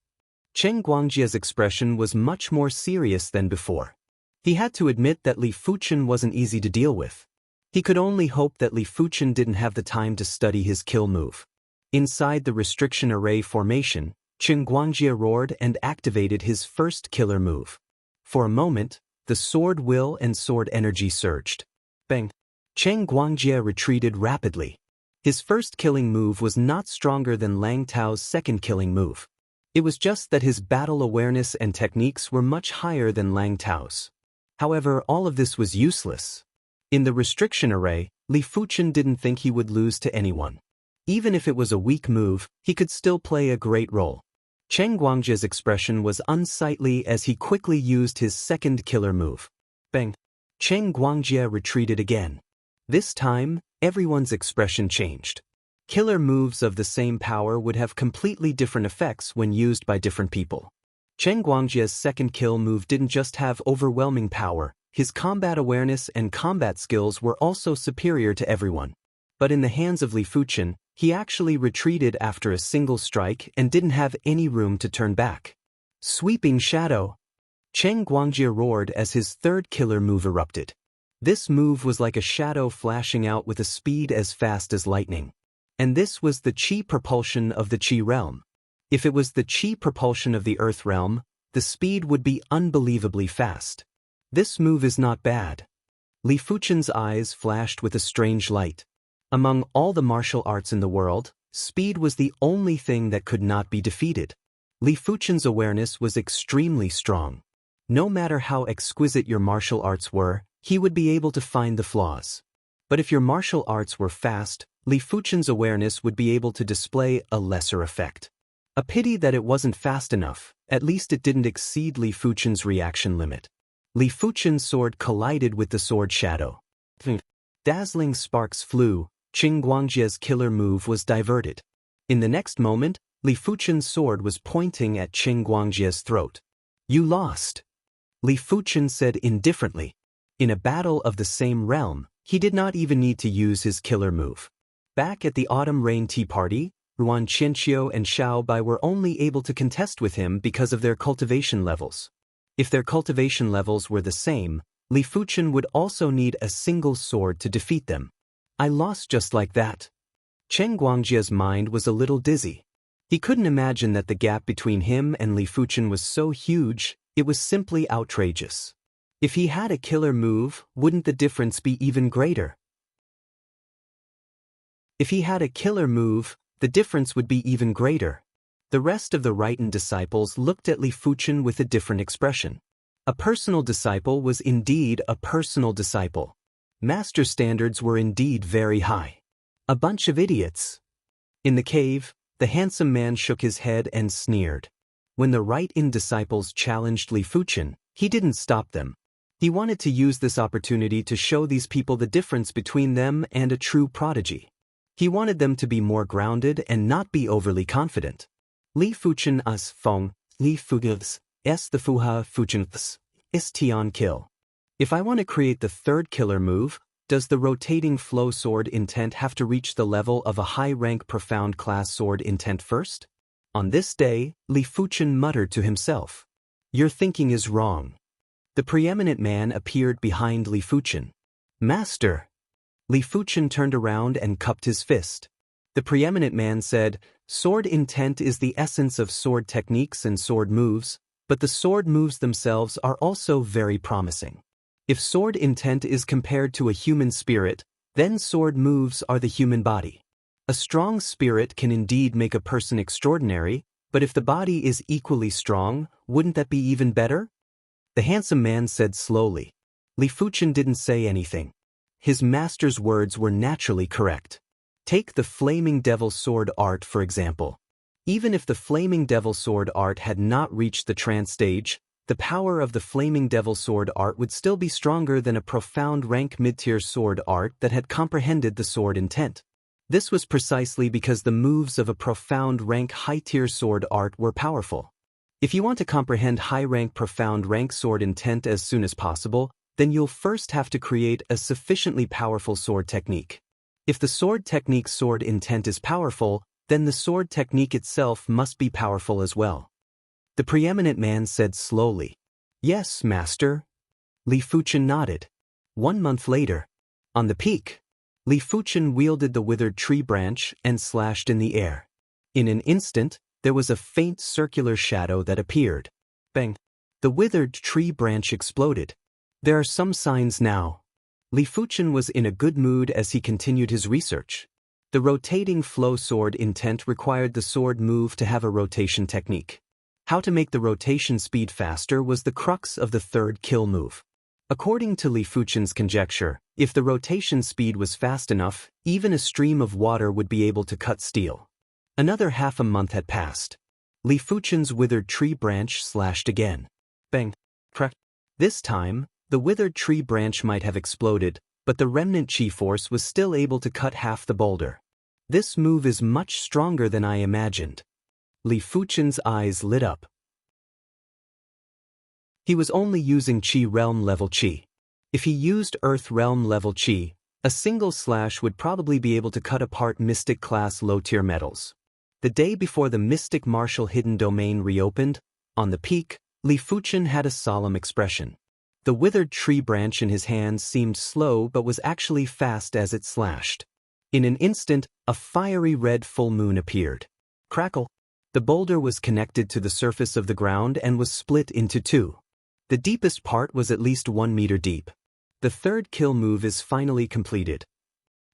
Speaker 1: Chen Guangjie's expression was much more serious than before. He had to admit that Li Fuchen wasn't easy to deal with. He could only hope that Li Fuchen didn't have the time to study his kill move. Inside the restriction array formation, Chen Guangjie roared and activated his first killer move. For a moment, the sword will and sword energy surged. Bang! Chen Guangjie retreated rapidly. His first killing move was not stronger than Lang Tao's second killing move. It was just that his battle awareness and techniques were much higher than Lang Tao's. However, all of this was useless. In the restriction array, Li Fuchen didn't think he would lose to anyone. Even if it was a weak move, he could still play a great role. Chen Guangjie's expression was unsightly as he quickly used his second killer move. Bang! Chen Guangjie retreated again. This time, everyone's expression changed. Killer moves of the same power would have completely different effects when used by different people. Chen Guangjie's second kill move didn't just have overwhelming power, his combat awareness and combat skills were also superior to everyone. But in the hands of Li Fuchen, he actually retreated after a single strike and didn't have any room to turn back. Sweeping shadow! Chen Guangjie roared as his third killer move erupted. This move was like a shadow flashing out with a speed as fast as lightning. And this was the Qi propulsion of the Qi realm. If it was the Qi propulsion of the Earth realm, the speed would be unbelievably fast. This move is not bad. Li Fuchen's eyes flashed with a strange light. Among all the martial arts in the world, speed was the only thing that could not be defeated. Li Fuchen's awareness was extremely strong. No matter how exquisite your martial arts were, he would be able to find the flaws. But if your martial arts were fast, Li Fuchen's awareness would be able to display a lesser effect. A pity that it wasn't fast enough, at least it didn't exceed Li Fuchen's reaction limit. Li Fuchen's sword collided with the sword shadow. Dazzling sparks flew. Chen Guangjie's killer move was diverted. In the next moment, Li Fuchen's sword was pointing at Chen Guangjie's throat. You lost, Li Fuchen said indifferently. In a battle of the same realm, he did not even need to use his killer move. Back at the Autumn Rain Tea Party, Ruan Qianxia and Xiao Bai were only able to contest with him because of their cultivation levels. If their cultivation levels were the same, Li Fuchen would also need a single sword to defeat them. I lost just like that. Chen Guangjie's mind was a little dizzy. He couldn't imagine that the gap between him and Li Fuchen was so huge, it was simply outrageous. If he had a killer move, wouldn't the difference be even greater? If he had a killer move, the difference would be even greater. The rest of the Riten disciples looked at Li Fuchen with a different expression. A personal disciple was indeed a personal disciple. Master standards were indeed very high. A bunch of idiots. In the cave, the handsome man shook his head and sneered. When the Riten disciples challenged Li Fuchen, he didn't stop them. He wanted to use this opportunity to show these people the difference between them and a true prodigy. He wanted them to be more grounded and not be overly confident. Li Fuchen as fong, Li Fugivs, s the fuha Fuchens, is tian kill. If I want to create the third killer move, does the rotating flow sword intent have to reach the level of a high-rank profound class sword intent first? On this day, Li Fuchen muttered to himself. Your thinking is wrong. The preeminent man appeared behind Li Fuchen. Master! Li Fuchen turned around and cupped his fist. The preeminent man said, sword intent is the essence of sword techniques and sword moves, but the sword moves themselves are also very promising. If sword intent is compared to a human spirit, then sword moves are the human body. A strong spirit can indeed make a person extraordinary, but if the body is equally strong, wouldn't that be even better? The handsome man said slowly. Li Fuchen didn't say anything. His master's words were naturally correct. Take the flaming devil sword art for example. Even if the Flaming Devil Sword art had not reached the trance stage, the power of the Flaming Devil Sword art would still be stronger than a profound rank mid-tier sword art that had comprehended the sword intent. This was precisely because the moves of a profound rank high-tier sword art were powerful. If you want to comprehend high-rank profound rank sword intent as soon as possible, then you'll first have to create a sufficiently powerful sword technique. If the sword technique's sword intent is powerful, then the sword technique itself must be powerful as well. The preeminent man said slowly, "Yes, master." Li Fuchen nodded. 1 month later, on the peak, Li Fuchen wielded the withered tree branch and slashed in the air. In an instant, there was a faint circular shadow that appeared. Bang! The withered tree branch exploded. There are some signs now. Li Fuchen was in a good mood as he continued his research. The rotating flow sword intent required the sword move to have a rotation technique. How to make the rotation speed faster was the crux of the third kill move. According to Li Fuchen's conjecture, if the rotation speed was fast enough, even a stream of water would be able to cut steel. Another half a month had passed. Li Fuchen's withered tree branch slashed again. Bang! Crack! This time, the withered tree branch might have exploded, but the remnant chi force was still able to cut half the boulder. This move is much stronger than I imagined. Li Fuchen's eyes lit up. He was only using Qi Realm level Qi. If he used Earth Realm level Qi, a single slash would probably be able to cut apart Mystic class low-tier metals. The day before the Mystic Martial Hidden Domain reopened, on the peak, Li Fuchen had a solemn expression. The withered tree branch in his hands seemed slow but was actually fast as it slashed. In an instant, a fiery red full moon appeared. Crackle! The boulder was connected to the surface of the ground and was split into two. The deepest part was at least 1 meter deep. The third kill move is finally completed.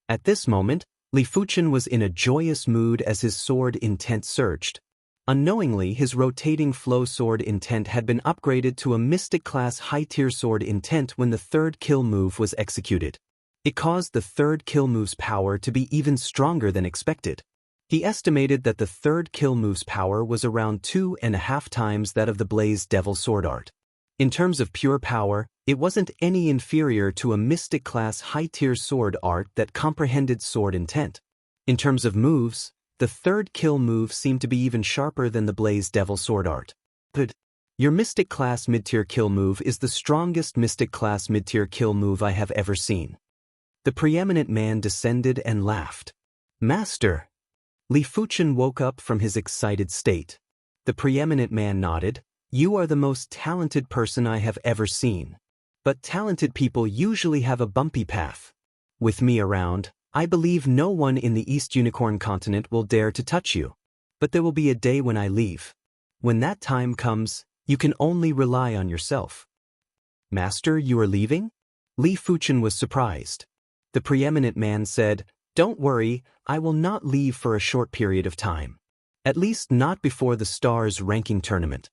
Speaker 1: At this moment, Li Fuchen was in a joyous mood as his sword intent surged. Unknowingly, his rotating flow sword intent had been upgraded to a Mystic class high-tier sword intent when the third kill move was executed. It caused the third kill move's power to be even stronger than expected. He estimated that the third kill move's power was around 2.5 times that of the Blaze Devil Sword art. In terms of pure power, it wasn't any inferior to a Mystic class high-tier sword art that comprehended sword intent. In terms of moves, the third kill move seemed to be even sharper than the Blaze Devil Sword art. But your Mystic class mid-tier kill move is the strongest Mystic class mid-tier kill move I have ever seen. The preeminent man descended and laughed. Master! Li Fuchen woke up from his excited state. The preeminent man nodded. You are the most talented person I have ever seen. But talented people usually have a bumpy path. With me around, I believe no one in the East Unicorn continent will dare to touch you. But there will be a day when I leave. When that time comes, you can only rely on yourself. Master, you are leaving? Li Fuchen was surprised. The preeminent man said, Don't worry, I will not leave for a short period of time. At least not before the Stars ranking tournament.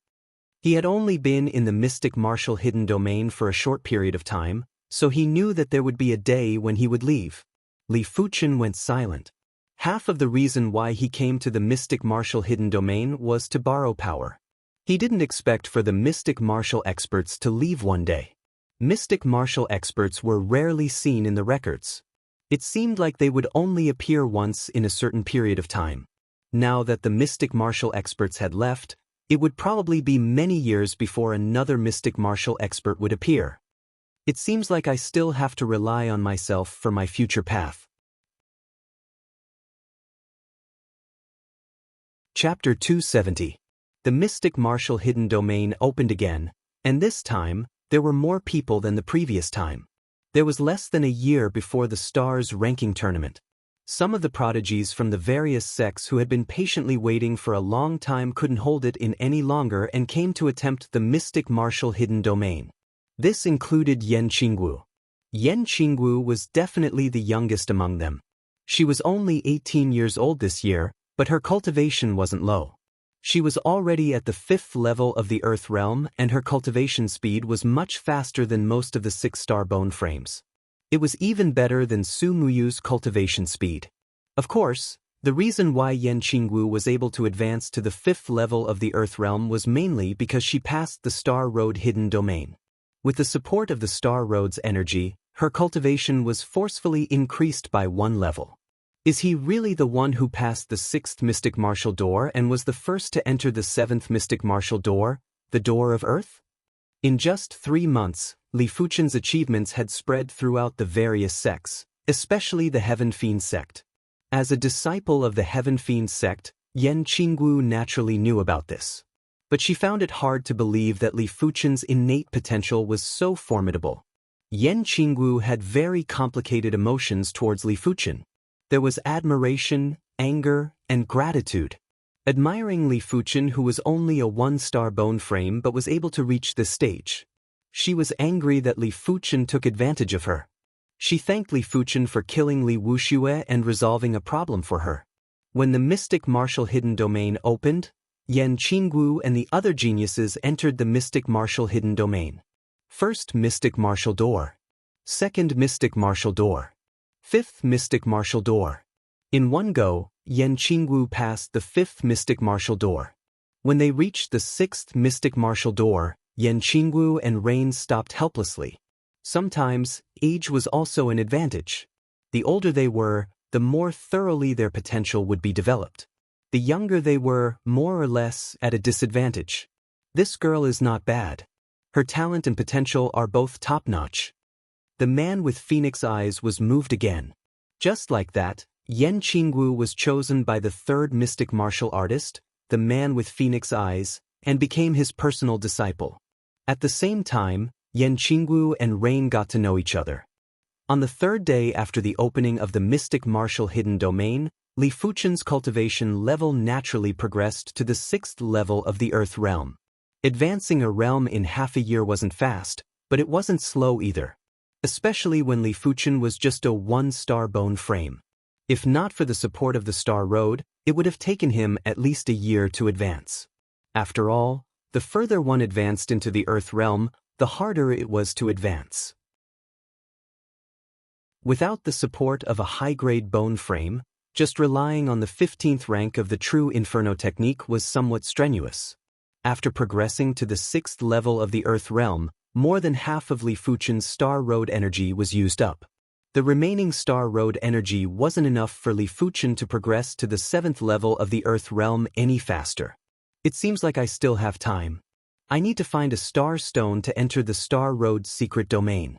Speaker 1: He had only been in the Mystic Martial Hidden Domain for a short period of time, so he knew that there would be a day when he would leave. Li Fuchen went silent. Half of the reason why he came to the Mystic Martial Hidden Domain was to borrow power. He didn't expect for the Mystic Martial experts to leave one day. Mystic martial experts were rarely seen in the records. It seemed like they would only appear once in a certain period of time. Now that the Mystic martial experts had left, it would probably be many years before another Mystic martial expert would appear. It seems like I still have to rely on myself for my future path. Chapter 270. The Mystic Martial Hidden Domain opened again, and this time, there were more people than the previous time. There was less than a year before the Stars ranking tournament. Some of the prodigies from the various sects who had been patiently waiting for a long time couldn't hold it in any longer and came to attempt the Mystic Martial Hidden Domain. This included Yan Qingwu. Yan Qingwu was definitely the youngest among them. She was only 18 years old this year, but her cultivation wasn't low. She was already at the 5th level of the Earth Realm, and her cultivation speed was much faster than most of the 6-star bone frames. It was even better than Su Muyu's cultivation speed. Of course, The reason why Yan Qingwu was able to advance to the 5th level of the Earth realm was mainly because she passed the Star Road hidden domain. With the support of the Star Road's energy, her cultivation was forcefully increased by 1 level. Is he really the one who passed the 6th mystic martial door and was the first to enter the 7th mystic martial door, the Door of Earth? In just 3 months, Li Fuchen's achievements had spread throughout the various sects, especially the Heaven Fiend sect. As a disciple of the Heaven Fiend sect, Yan Qingwu naturally knew about this. But she found it hard to believe that Li Fuchen's innate potential was so formidable. Yan Qingwu had very complicated emotions towards Li Fuchen. There was admiration, anger, and gratitude. Admiring Li Fuchen, who was only a 1-star bone frame but was able to reach this stage. She was angry that Li Fuchen took advantage of her. She thanked Li Fuchen for killing Li Wuxia and resolving a problem for her. When the mystic martial hidden domain opened, Yan Qingwu and the other geniuses entered the mystic martial hidden domain. 1st mystic martial door. 2nd mystic martial door. 5th mystic martial door. In one go, Yan Qingwu passed the 5th mystic martial door. When they reached the 6th mystic martial door, Yan Qingwu and Rain stopped helplessly. Sometimes, age was also an advantage. The older they were, the more thoroughly their potential would be developed. The younger they were, more or less, at a disadvantage. This girl is not bad. Her talent and potential are both top-notch. The man with phoenix eyes was moved again. Just like that, Yan Qingwu was chosen by the 3rd mystic martial artist, the man with phoenix eyes, and became his personal disciple. At the same time, Yan Qingwu and Rain got to know each other. On the 3rd day after the opening of the mystic martial hidden domain, Li Fuchen's cultivation level naturally progressed to the 6th level of the Earth realm. Advancing a realm in half a year wasn't fast, but it wasn't slow either. Especially when Li Fuchen was just a 1-star bone frame. If not for the support of the Star Road, it would have taken him at least a year to advance. After all, the further one advanced into the Earth realm, the harder it was to advance. Without the support of a high-grade bone frame, just relying on the 15th rank of the true Inferno technique was somewhat strenuous. After progressing to the 6th level of the Earth realm, more than half of Li Fuchen's Star Road energy was used up. The remaining Star Road energy wasn't enough for Li Fuchen to progress to the 7th level of the Earth realm any faster. It seems like I still have time. I need to find a star stone to enter the Star Road's secret domain.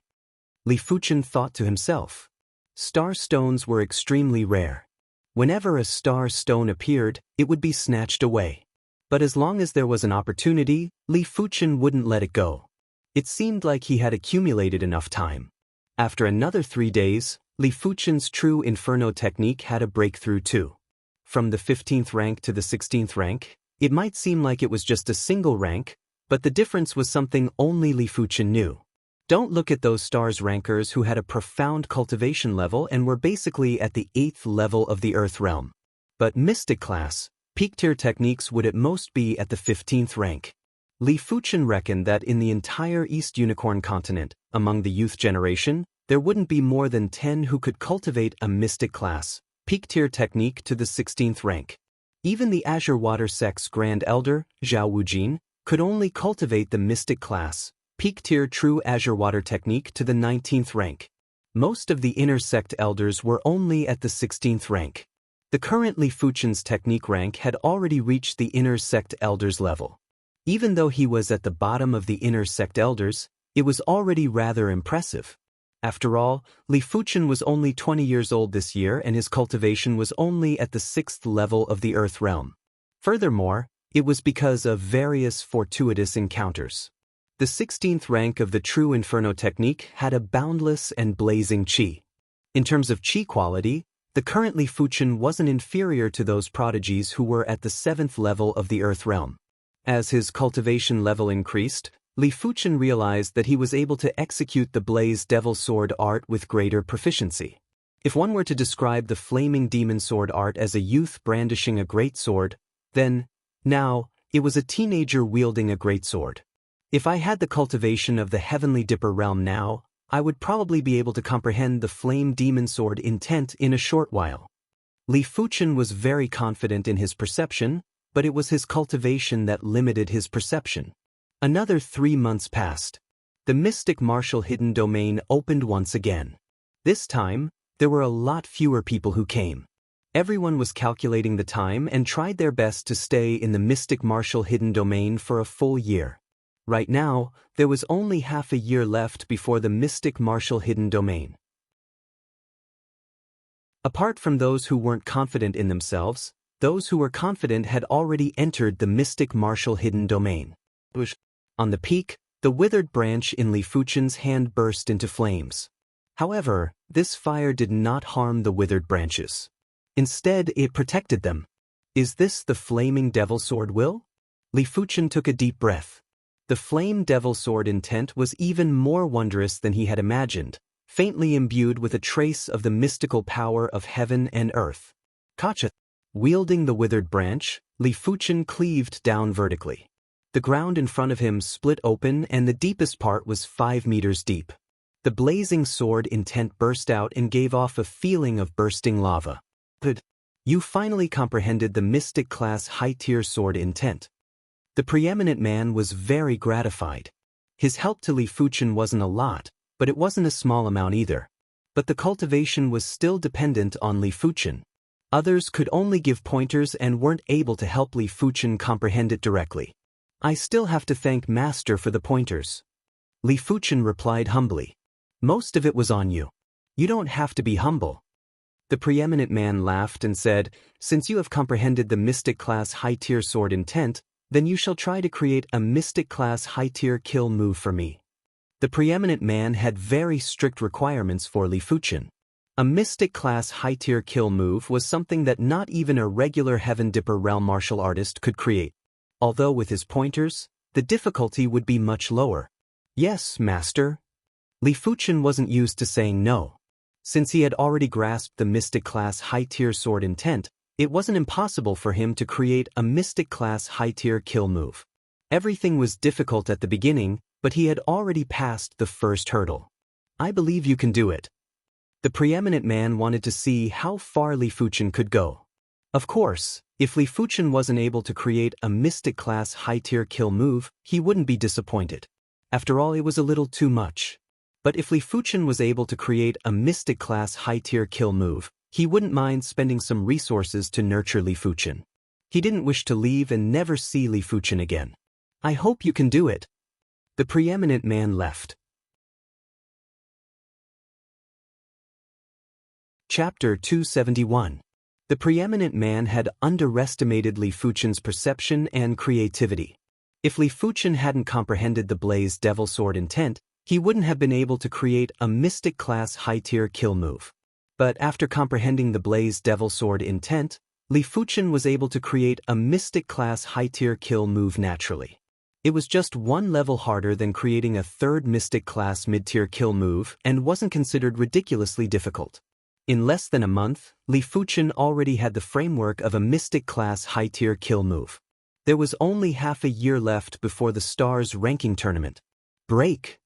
Speaker 1: Li Fuchen thought to himself. Star stones were extremely rare. Whenever a star stone appeared, it would be snatched away. But as long as there was an opportunity, Li Fuchen wouldn't let it go. It seemed like he had accumulated enough time. After another 3 days, Li Fuchen's true Inferno technique had a breakthrough too. From the 15th rank to the 16th rank, it might seem like it was just a single rank, but the difference was something only Li Fuchen knew. Don't look at those stars rankers who had a profound cultivation level and were basically at the 8th level of the Earth realm. But mystic class, peak tier techniques would at most be at the 15th rank. Li Fuchen reckoned that in the entire East Unicorn continent, among the youth generation, there wouldn't be more than 10 who could cultivate a mystic class, peak tier technique to the 16th rank. Even the Azure Water sect's Grand Elder, Zhao Wujin, could only cultivate the mystic class, peak tier true Azure Water technique to the 19th rank. Most of the inner sect elders were only at the 16th rank. The current Li Fuchen's technique rank had already reached the inner sect elders level. Even though he was at the bottom of the inner sect elders, it was already rather impressive. After all, Li Fuchen was only 20 years old this year and his cultivation was only at the 6th level of the Earth realm. Furthermore, it was because of various fortuitous encounters. The 16th rank of the true Inferno technique had a boundless and blazing qi. In terms of qi quality, the current Li Fuchen wasn't inferior to those prodigies who were at the 7th level of the Earth realm. As his cultivation level increased, Li Fuchen realized that he was able to execute the Blaze Devil Sword art with greater proficiency. If one were to describe the Flaming Demon Sword art as a youth brandishing a great sword, then, now, it was a teenager wielding a great sword. If I had the cultivation of the Heavenly Dipper realm now, I would probably be able to comprehend the Flame Demon Sword intent in a short while. Li Fuchen was very confident in his perception, but it was his cultivation that limited his perception. Another 3 months passed. The mystic martial hidden domain opened once again. This time, there were a lot fewer people who came. Everyone was calculating the time and tried their best to stay in the mystic martial hidden domain for a full year. Right now, there was only half a year left before the mystic martial hidden domain. Apart from those who weren't confident in themselves, those who were confident had already entered the mystic martial hidden domain. On the peak, the withered branch in Li Fuchen's hand burst into flames. However, this fire did not harm the withered branches. Instead, it protected them. Is this the flaming devil sword will? Li Fuchen took a deep breath. The flame devil sword intent was even more wondrous than he had imagined, faintly imbued with a trace of the mystical power of heaven and earth. Kacha. Wielding the withered branch, Li Fuchen cleaved down vertically. The ground in front of him split open and the deepest part was 5 meters deep. The blazing sword intent burst out and gave off a feeling of bursting lava. Good. You finally comprehended the mystic class high-tier sword intent. The preeminent man was very gratified. His help to Li Fuchen wasn't a lot, but it wasn't a small amount either. But the cultivation was still dependent on Li Fuchen. Others could only give pointers and weren't able to help Li Fuchen comprehend it directly. I still have to thank Master for the pointers. Li Fuchen replied humbly. Most of it was on you. You don't have to be humble. The preeminent man laughed and said, since you have comprehended the mystic class high-tier sword intent, then you shall try to create a mystic class high-tier kill move for me. The preeminent man had very strict requirements for Li Fuchen. A mystic class high-tier kill move was something that not even a regular Heaven Dipper realm martial artist could create. Although with his pointers, the difficulty would be much lower. Yes, Master. Li Fuchen wasn't used to saying no. Since he had already grasped the mystic class high-tier sword intent, it wasn't impossible for him to create a mystic class high-tier kill move. Everything was difficult at the beginning, but he had already passed the first hurdle. I believe you can do it. The preeminent man wanted to see how far Li Fuchen could go. Of course, if Li Fuchen wasn't able to create a mystic class high-tier kill move, he wouldn't be disappointed. After all, it was a little too much. But if Li Fuchen was able to create a mystic class high-tier kill move, he wouldn't mind spending some resources to nurture Li Fuchen. He didn't wish to leave and never see Li Fuchen again. I hope you can do it. The preeminent man left. Chapter 271. The preeminent man had underestimated Li Fuchen's perception and creativity. If Li Fuchen hadn't comprehended the Blaze Devil Sword intent, he wouldn't have been able to create a mystic class high-tier kill move. But after comprehending the Blaze Devil Sword intent, Li Fuchen was able to create a mystic class high-tier kill move naturally. It was just one level harder than creating a third mystic class mid-tier kill move and wasn't considered ridiculously difficult. In less than a month, Li Fuchen already had the framework of a mystic class high-tier kill move. There was only half a year left before the Stars ranking tournament. Break!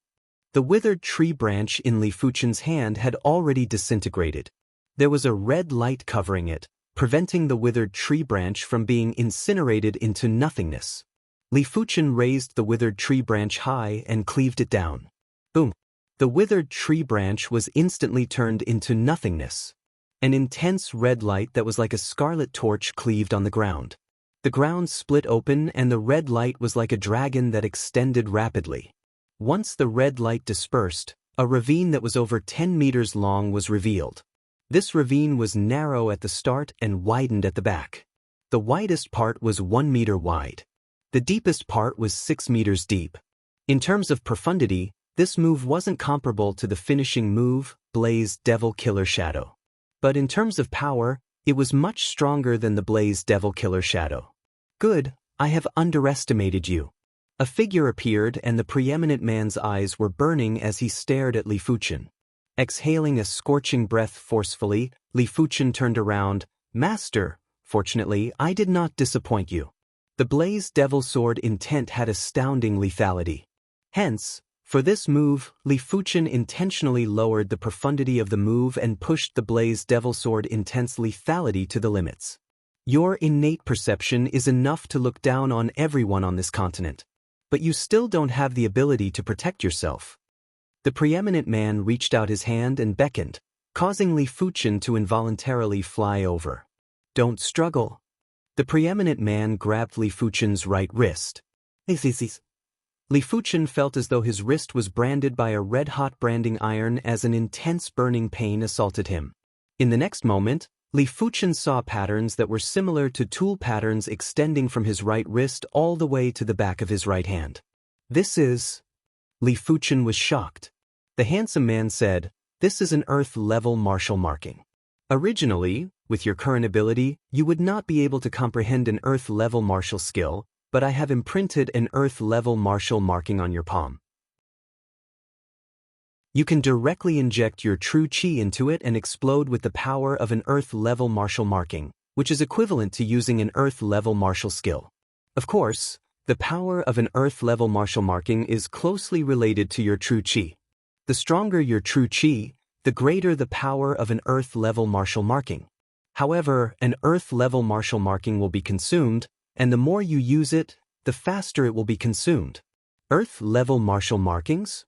Speaker 1: The withered tree branch in Li Fuchen's hand had already disintegrated. There was a red light covering it, preventing the withered tree branch from being incinerated into nothingness. Li Fuchen raised the withered tree branch high and cleaved it down. Boom! The withered tree branch was instantly turned into nothingness. An intense red light that was like a scarlet torch cleaved on the ground. The ground split open and the red light was like a dragon that extended rapidly. Once the red light dispersed, a ravine that was over 10 meters long was revealed. This ravine was narrow at the start and widened at the back. The widest part was 1 meter wide. The deepest part was 6 meters deep. In terms of profundity, this move wasn't comparable to the finishing move, Blaze Devil Killer Shadow. But in terms of power, it was much stronger than the Blaze Devil Killer Shadow. Good, I have underestimated you. A figure appeared and the preeminent man's eyes were burning as he stared at Li Fuchen. Exhaling a scorching breath forcefully, Li Fuchen turned around. Master, fortunately, I did not disappoint you. The Blaze Devil Sword intent had astounding lethality. Hence, For this move, Li Fuchen intentionally lowered the profundity of the move and pushed the Blaze Devil Sword intense lethality to the limits. Your innate perception is enough to look down on everyone on this continent. But you still don't have the ability to protect yourself. The preeminent man reached out his hand and beckoned, causing Li Fuchen to involuntarily fly over. Don't struggle. The preeminent man grabbed Li Fuchen's right wrist. Li Fuchen felt as though his wrist was branded by a red-hot branding iron as an intense burning pain assaulted him. In the next moment, Li Fuchen saw patterns that were similar to tool patterns extending from his right wrist all the way to the back of his right hand. This is... Li Fuchen was shocked. The handsome man said, "This is an Earth-level martial marking. Originally, with your current ability, you would not be able to comprehend an Earth-level martial skill, but I have imprinted an Earth-level martial marking on your palm. You can directly inject your true Qi into it and explode with the power of an Earth-level martial marking, which is equivalent to using an Earth-level martial skill. Of course, the power of an Earth-level martial marking is closely related to your true Qi. The stronger your true Qi, the greater the power of an Earth-level martial marking. However, an Earth-level martial marking will be consumed, and the more you use it, the faster it will be consumed. Earth-level martial markings?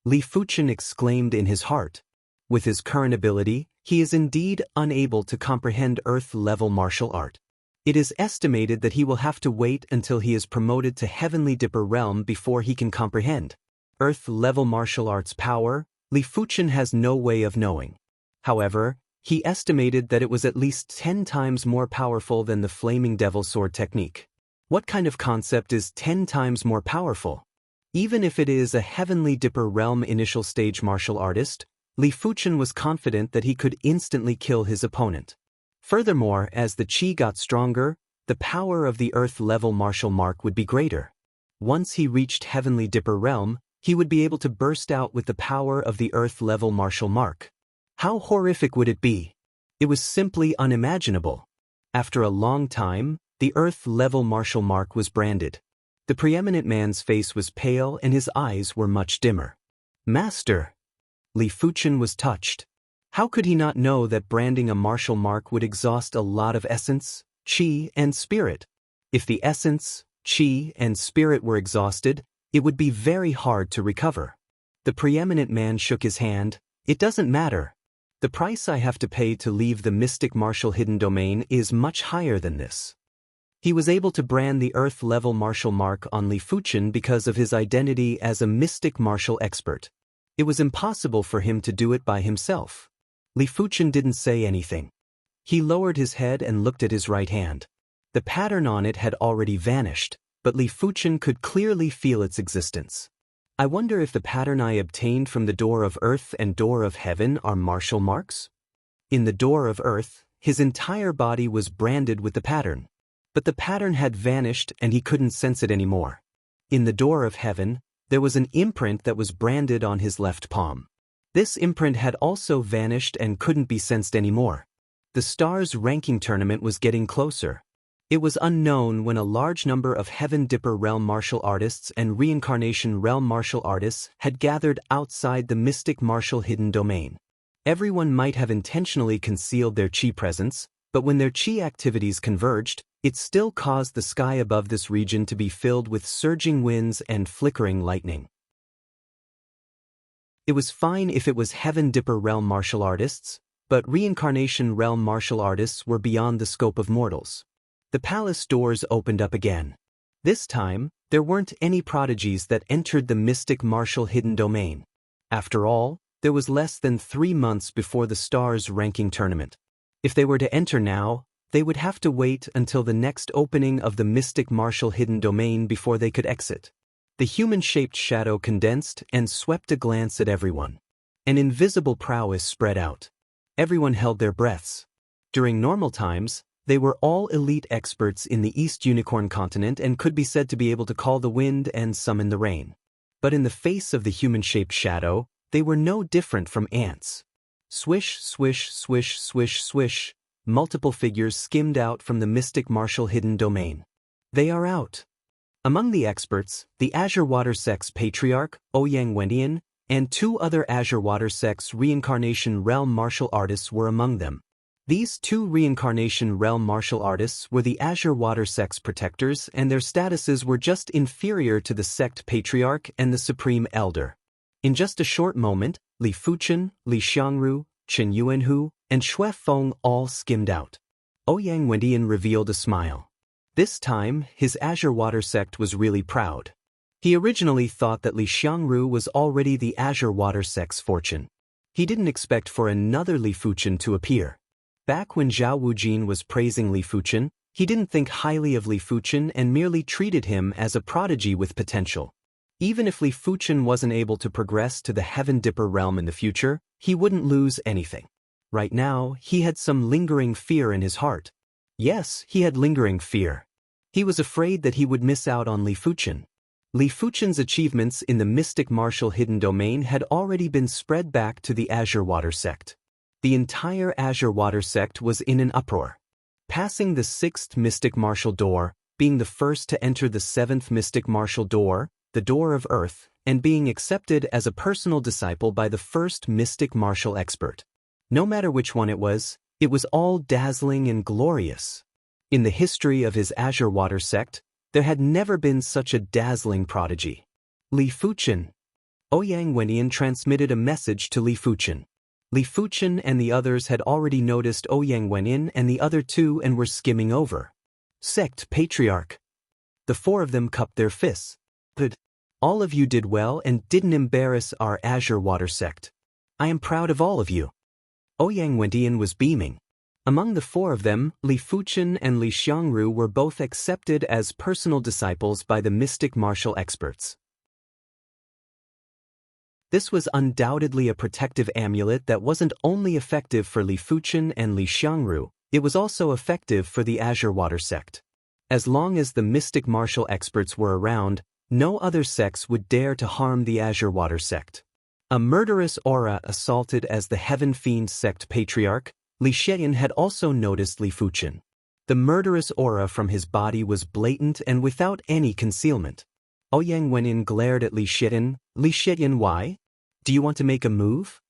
Speaker 1: Li Fuchen exclaimed in his heart. With his current ability, he is indeed unable to comprehend Earth-level martial art. It is estimated that he will have to wait until he is promoted to Heavenly Dipper Realm before he can comprehend Earth-level martial arts power. Li Fuchen has no way of knowing. However, he estimated that it was at least 10 times more powerful than the Flaming Devil Sword technique. What kind of concept is 10 times more powerful? Even if it is a Heavenly Dipper Realm initial stage martial artist, Li Fuchen was confident that he could instantly kill his opponent. Furthermore, as the Qi got stronger, the power of the Earth-level martial mark would be greater. Once he reached Heavenly Dipper Realm, he would be able to burst out with the power of the Earth-level martial mark. How horrific would it be? It was simply unimaginable. After a long time, the Earth-level martial mark was branded. The preeminent man's face was pale and his eyes were much dimmer. Master! Li Fuchen was touched. How could he not know that branding a martial mark would exhaust a lot of essence, Qi, and spirit? If the essence, Qi, and spirit were exhausted, it would be very hard to recover. The preeminent man shook his hand. It doesn't matter. The price I have to pay to leave the mystic martial hidden domain is much higher than this. He was able to brand the Earth-level martial mark on Li Fuchen because of his identity as a mystic martial expert. It was impossible for him to do it by himself. Li Fuchen didn't say anything. He lowered his head and looked at his right hand. The pattern on it had already vanished, but Li Fuchen could clearly feel its existence. I wonder if the pattern I obtained from the Door of Earth and Door of Heaven are martial marks? In the Door of Earth, his entire body was branded with the pattern. But the pattern had vanished and he couldn't sense it anymore. In the Door of Heaven, there was an imprint that was branded on his left palm. This imprint had also vanished and couldn't be sensed anymore. The Stars ranking tournament was getting closer. It was unknown when a large number of Heaven Dipper Realm martial artists and Reincarnation Realm martial artists had gathered outside the mystic martial hidden domain. Everyone might have intentionally concealed their Qi presence, but when their Qi activities converged, it still caused the sky above this region to be filled with surging winds and flickering lightning. It was fine if it was Heaven Dipper Realm martial artists, but Reincarnation Realm martial artists were beyond the scope of mortals. The palace doors opened up again. This time, there weren't any prodigies that entered the mystic martial hidden domain. After all, there was less than 3 months before the Stars ranking tournament. If they were to enter now, they would have to wait until the next opening of the mystic martial hidden domain before they could exit. The human-shaped shadow condensed and swept a glance at everyone. An invisible prowess spread out. Everyone held their breaths. During normal times, they were all elite experts in the East Unicorn continent and could be said to be able to call the wind and summon the rain. But in the face of the human-shaped shadow, they were no different from ants. Swish, swish, swish, swish, swish, multiple figures skimmed out from the mystic martial hidden domain. They are out. Among the experts, the Azure Water Sect's Patriarch, Ouyang Wendian, and 2 other Azure Water Sect's Reincarnation Realm martial artists were among them. These 2 Reincarnation Realm martial artists were the Azure Water Sect's protectors, and their statuses were just inferior to the sect Patriarch and the Supreme Elder. In just a short moment, Li Fuchen, Li Xiangru, Chen Yuanhu, and Xue Feng all skimmed out. Ouyang Wendian revealed a smile. This time, his Azure Water Sect was really proud. He originally thought that Li Xiangru was already the Azure Water Sect's fortune. He didn't expect for another Li Fuchen to appear. Back when Zhao Wujin was praising Li Fuchen, he didn't think highly of Li Fuchen and merely treated him as a prodigy with potential. Even if Li Fuchen wasn't able to progress to the Heaven Dipper realm in the future, he wouldn't lose anything. Right now, he had some lingering fear in his heart. Yes, he had lingering fear. He was afraid that he would miss out on Li Fuchen. Li Fuchen's achievements in the mystic martial hidden domain had already been spread back to the Azure Water Sect. The entire Azure Water Sect was in an uproar. Passing the 6th mystic martial door, being the first to enter the 7th mystic martial door, the Door of Earth, and being accepted as a personal disciple by the 1st mystic martial expert. No matter which one it was all dazzling and glorious. In the history of his Azure Water Sect, there had never been such a dazzling prodigy. Li Fuchen. Ouyang Wendian transmitted a message to Li Fuchen. Li Fuchen and the others had already noticed Ouyang Wendian and the other 2 and were skimming over. Sect Patriarch. The 4 of them cupped their fists. But all of you did well and didn't embarrass our Azure Water Sect. I am proud of all of you. Ouyang Wendian was beaming. Among the 4 of them, Li Fuchen and Li Xiangru were both accepted as personal disciples by the mystic martial experts. This was undoubtedly a protective amulet that wasn't only effective for Li Fuchen and Li Xiangru, it was also effective for the Azure Water Sect. As long as the mystic martial experts were around, no other sects would dare to harm the Azure Water Sect. A murderous aura assaulted as the Heaven Fiend Sect Patriarch. Li Xian had also noticed Li Fuchen. The murderous aura from his body was blatant and without any concealment. Ouyang Wendian glared at Li Xian. Li Xian, why? Do you want to make a move?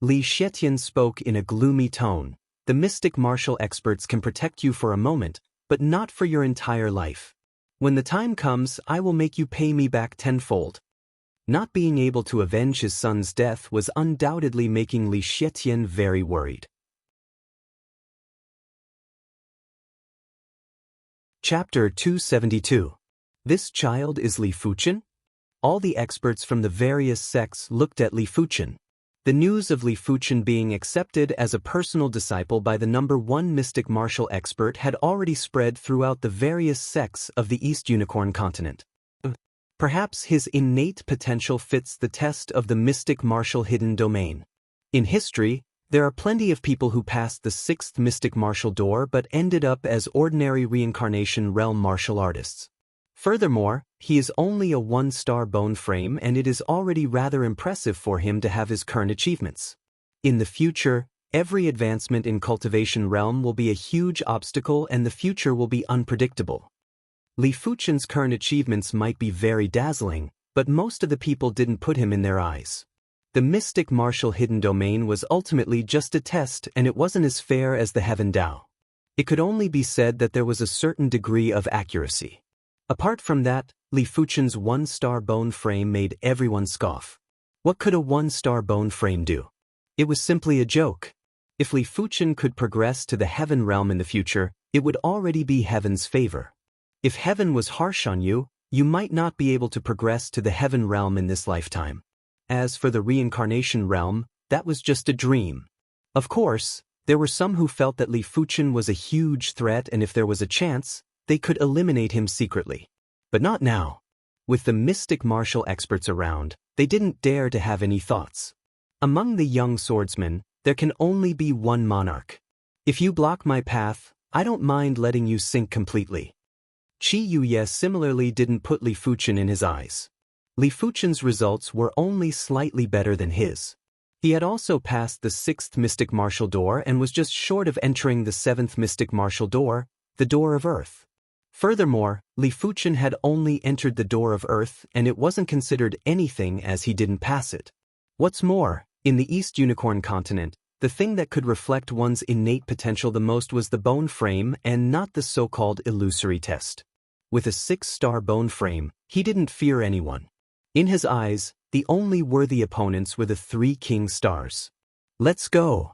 Speaker 1: Li Xian spoke in a gloomy tone. The mystic martial experts can protect you for a moment, but not for your entire life. When the time comes, I will make you pay me back tenfold. Not being able to avenge his son's death was undoubtedly making Li Xian very worried. Chapter 272. This child is Li Fuchen? All the experts from the various sects looked at Li Fuchen. The news of Li Fuchen being accepted as a personal disciple by the #1 mystic martial expert had already spread throughout the various sects of the East Unicorn continent. Perhaps his innate potential fits the test of the mystic martial hidden domain. In history, there are plenty of people who passed the 6th mystic martial door but ended up as ordinary reincarnation realm martial artists. Furthermore, he is only a 1-star bone frame and it is already rather impressive for him to have his current achievements. In the future, every advancement in cultivation realm will be a huge obstacle and the future will be unpredictable. Li Fuchen's current achievements might be very dazzling, but most of the people didn't put him in their eyes. The mystic martial hidden domain was ultimately just a test and it wasn't as fair as the Heaven Dao. It could only be said that there was a certain degree of accuracy. Apart from that, Li Fuchen's 1-star bone frame made everyone scoff. What could a 1-star bone frame do? It was simply a joke. If Li Fuchen could progress to the Heaven realm in the future, it would already be Heaven's favor. If Heaven was harsh on you, you might not be able to progress to the Heaven realm in this lifetime. As for the Reincarnation realm, that was just a dream. Of course, there were some who felt that Li Fuchen was a huge threat and if there was a chance, they could eliminate him secretly. But not now. With the mystic martial experts around, they didn't dare to have any thoughts. Among the young swordsmen, there can only be one monarch. If you block my path, I don't mind letting you sink completely. Qi Yuye similarly didn't put Li Fuchen in his eyes. Li Fuchen's results were only slightly better than his. He had also passed the 6th mystic martial door and was just short of entering the 7th mystic martial door, the Door of Earth. Furthermore, Li Fuchen had only entered the door of Earth and it wasn't considered anything as he didn't pass it. What's more, in the East Unicorn continent, the thing that could reflect one's innate potential the most was the bone frame and not the so-called illusory test. With a 6-star bone frame, he didn't fear anyone. In his eyes, the only worthy opponents were the 3 king stars. Let's go.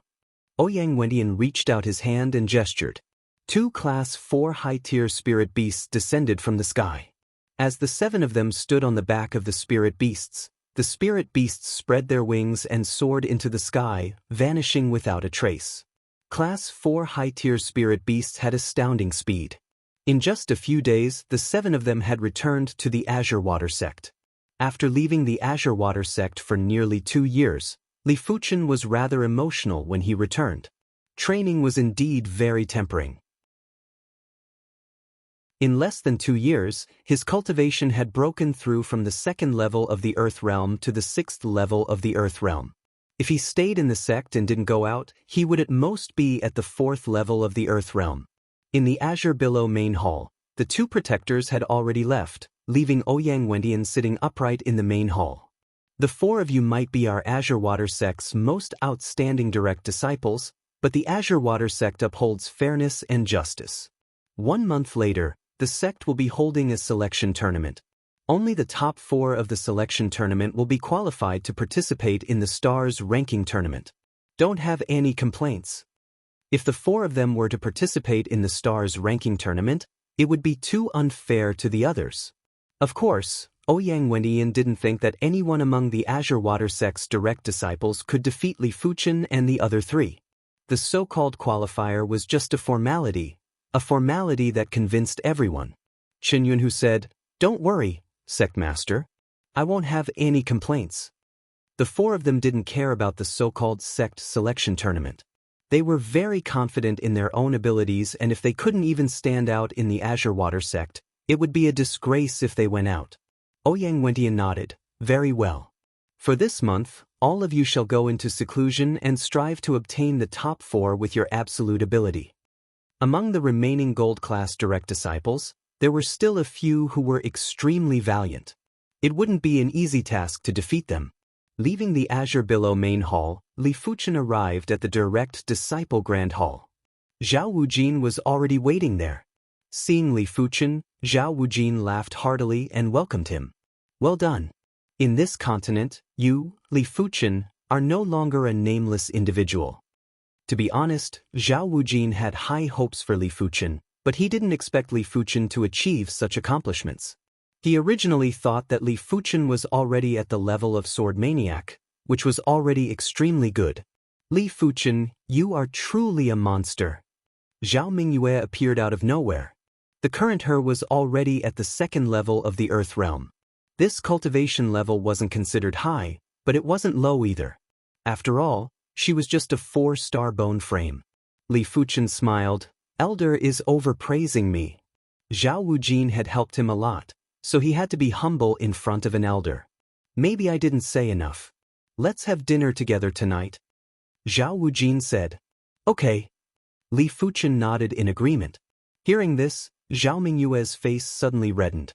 Speaker 1: Ouyang Wendian reached out his hand and gestured. 2 Class 4 high-tier spirit beasts descended from the sky. As the 7 of them stood on the back of the spirit beasts spread their wings and soared into the sky, vanishing without a trace. Class 4 high-tier spirit beasts had astounding speed. In just a few days, the 7 of them had returned to the Azure Water sect. After leaving the Azure Water sect for nearly 2 years, Li Fuchen was rather emotional when he returned. Training was indeed very tempering. In less than 2 years, his cultivation had broken through from the 2nd level of the Earth Realm to the 6th level of the Earth Realm. If he stayed in the sect and didn't go out, he would at most be at the 4th level of the Earth Realm. In the Azure Billow main hall, the 2 protectors had already left, leaving Ouyang Wendian sitting upright in the main hall. The 4 of you might be our Azure Water sect's most outstanding direct disciples, but the Azure Water sect upholds fairness and justice. 1 month later, the sect will be holding a selection tournament. Only the top 4 of the selection tournament will be qualified to participate in the Stars ranking tournament. Don't have any complaints. If the 4 of them were to participate in the Stars ranking tournament, it would be too unfair to the others. Of course, Ouyang Wendian didn't think that anyone among the Azure Water sect's direct disciples could defeat Li Fuchen and the other 3. The so-called qualifier was just a formality that convinced everyone. Chen Yunhu said, "Don't worry, Sect Master. I won't have any complaints." The 4 of them didn't care about the so-called sect selection tournament. They were very confident in their own abilities, and if they couldn't even stand out in the Azure Water sect, it would be a disgrace if they went out. Ouyang Wendian nodded. "Very well. For this month, all of you shall go into seclusion and strive to obtain the top 4 with your absolute ability." Among the remaining gold-class direct disciples, there were still a few who were extremely valiant. It wouldn't be an easy task to defeat them. Leaving the Azure Billow main hall, Li Fuchen arrived at the direct disciple grand hall. Zhao Wujin was already waiting there. Seeing Li Fuchen, Zhao Wujin laughed heartily and welcomed him. "Well done. In this continent, you, Li Fuchen, are no longer a nameless individual." To be honest, Zhao Wujin had high hopes for Li Fuchen, but he didn't expect Li Fuchen to achieve such accomplishments. He originally thought that Li Fuchen was already at the level of Sword Maniac, which was already extremely good. "Li Fuchen, you are truly a monster." Zhao Mingyue appeared out of nowhere. The current her was already at the 2nd level of the Earth Realm. This cultivation level wasn't considered high, but it wasn't low either. After all, she was just a 4-star bone frame. Li Fuchen smiled. "Elder is overpraising me." Zhao Wujin had helped him a lot, so he had to be humble in front of an elder. "Maybe I didn't say enough. Let's have dinner together tonight." Zhao Wujin said. "Okay." Li Fuchen nodded in agreement. Hearing this, Zhao Mingyue's face suddenly reddened.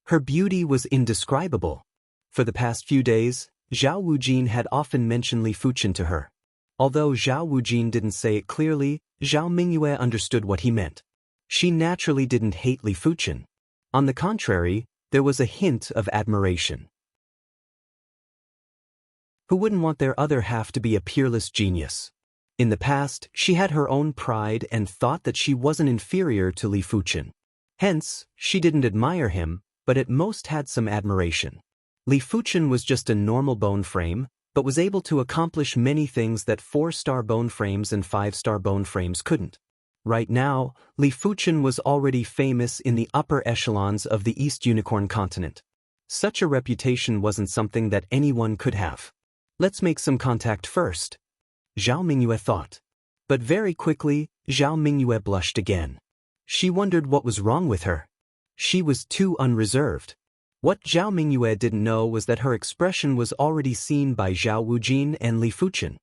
Speaker 1: Her beauty was indescribable. For the past few days, Zhao Wujin had often mentioned Li Fuchen to her. Although Zhao Wujin didn't say it clearly, Zhao Mingyue understood what he meant. She naturally didn't hate Li Fuchen. On the contrary, there was a hint of admiration. Who wouldn't want their other half to be a peerless genius? In the past, she had her own pride and thought that she wasn't inferior to Li Fuchen. Hence, she didn't admire him, but at most had some admiration. Li Fuchen was just a normal bone frame, but was able to accomplish many things that 4-star bone frames and 5-star bone frames couldn't. Right now, Li Fuchen was already famous in the upper echelons of the East Unicorn continent. Such a reputation wasn't something that anyone could have. "Let's make some contact first," Zhao Mingyue thought. But very quickly, Zhao Mingyue blushed again. She wondered what was wrong with her. She was too unreserved. What Zhao Mingyue didn't know was that her expression was already seen by Zhao Wujin and Li Fuchen.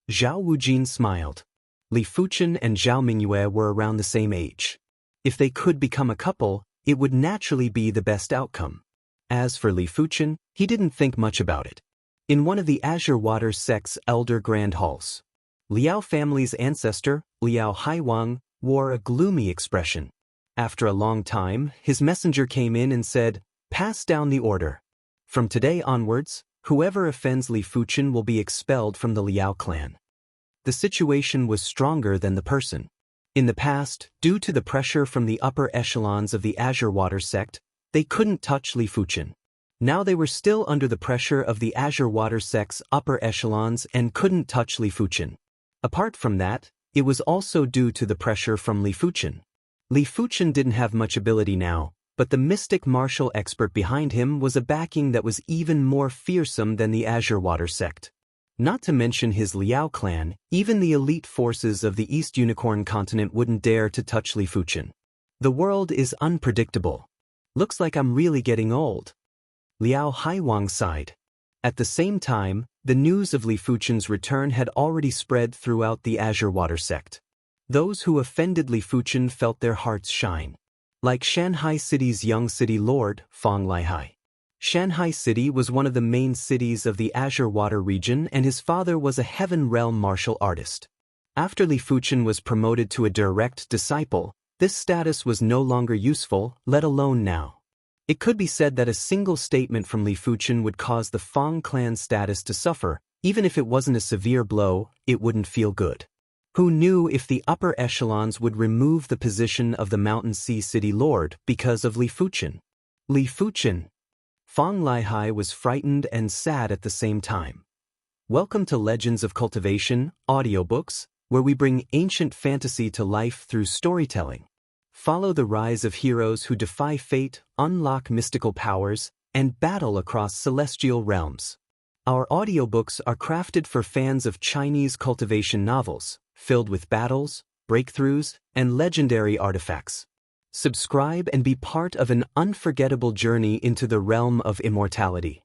Speaker 1: Zhao Wujin smiled. Li Fuchen and Zhao Mingyue were around the same age. If they could become a couple, it would naturally be the best outcome. As for Li Fuchen, he didn't think much about it. In one of the Azure Water sect's elder grand halls, Liao family's ancestor, Liao Haiwang, wore a gloomy expression. After a long time, his messenger came in and said, "Pass down the order. From today onwards, whoever offends Li Fuchen will be expelled from the Liao clan." The situation was stronger than the person. In the past, due to the pressure from the upper echelons of the Azure Water sect, they couldn't touch Li Fuchen. Now they were still under the pressure of the Azure Water sect's upper echelons and couldn't touch Li Fuchen. Apart from that, it was also due to the pressure from Li Fuchen. Li Fuchen didn't have much ability now, but the mystic martial expert behind him was a backing that was even more fearsome than the Azure Water sect. Not to mention his Liao clan, even the elite forces of the East Unicorn continent wouldn't dare to touch Li Fuchen. The world is unpredictable. Looks like I'm really getting old. Liao Haiwang sighed. At the same time, the news of Li Fuchen's return had already spread throughout the Azure Water sect. Those who offended Li Fuchen felt their hearts shine. Like Shanghai City's young city lord, Fang Laihai. Shanghai City was one of the main cities of the Azure Water region, and his father was a Heaven Realm martial artist. After Li Fuchen was promoted to a direct disciple, this status was no longer useful, let alone now. It could be said that a single statement from Li Fuchen would cause the Fang clan status to suffer. Even if it wasn't a severe blow, it wouldn't feel good. Who knew if the upper echelons would remove the position of the Mountain Sea City Lord because of Li Fuchen? Li Fuchen. Fang Laihai was frightened and sad at the same time. Welcome to Legends of Cultivation, audiobooks, where we bring ancient fantasy to life through storytelling. Follow the rise of heroes who defy fate, unlock mystical powers, and battle across celestial realms. Our audiobooks are crafted for fans of Chinese cultivation novels, filled with battles, breakthroughs, and legendary artifacts. Subscribe and be part of an unforgettable journey into the realm of immortality.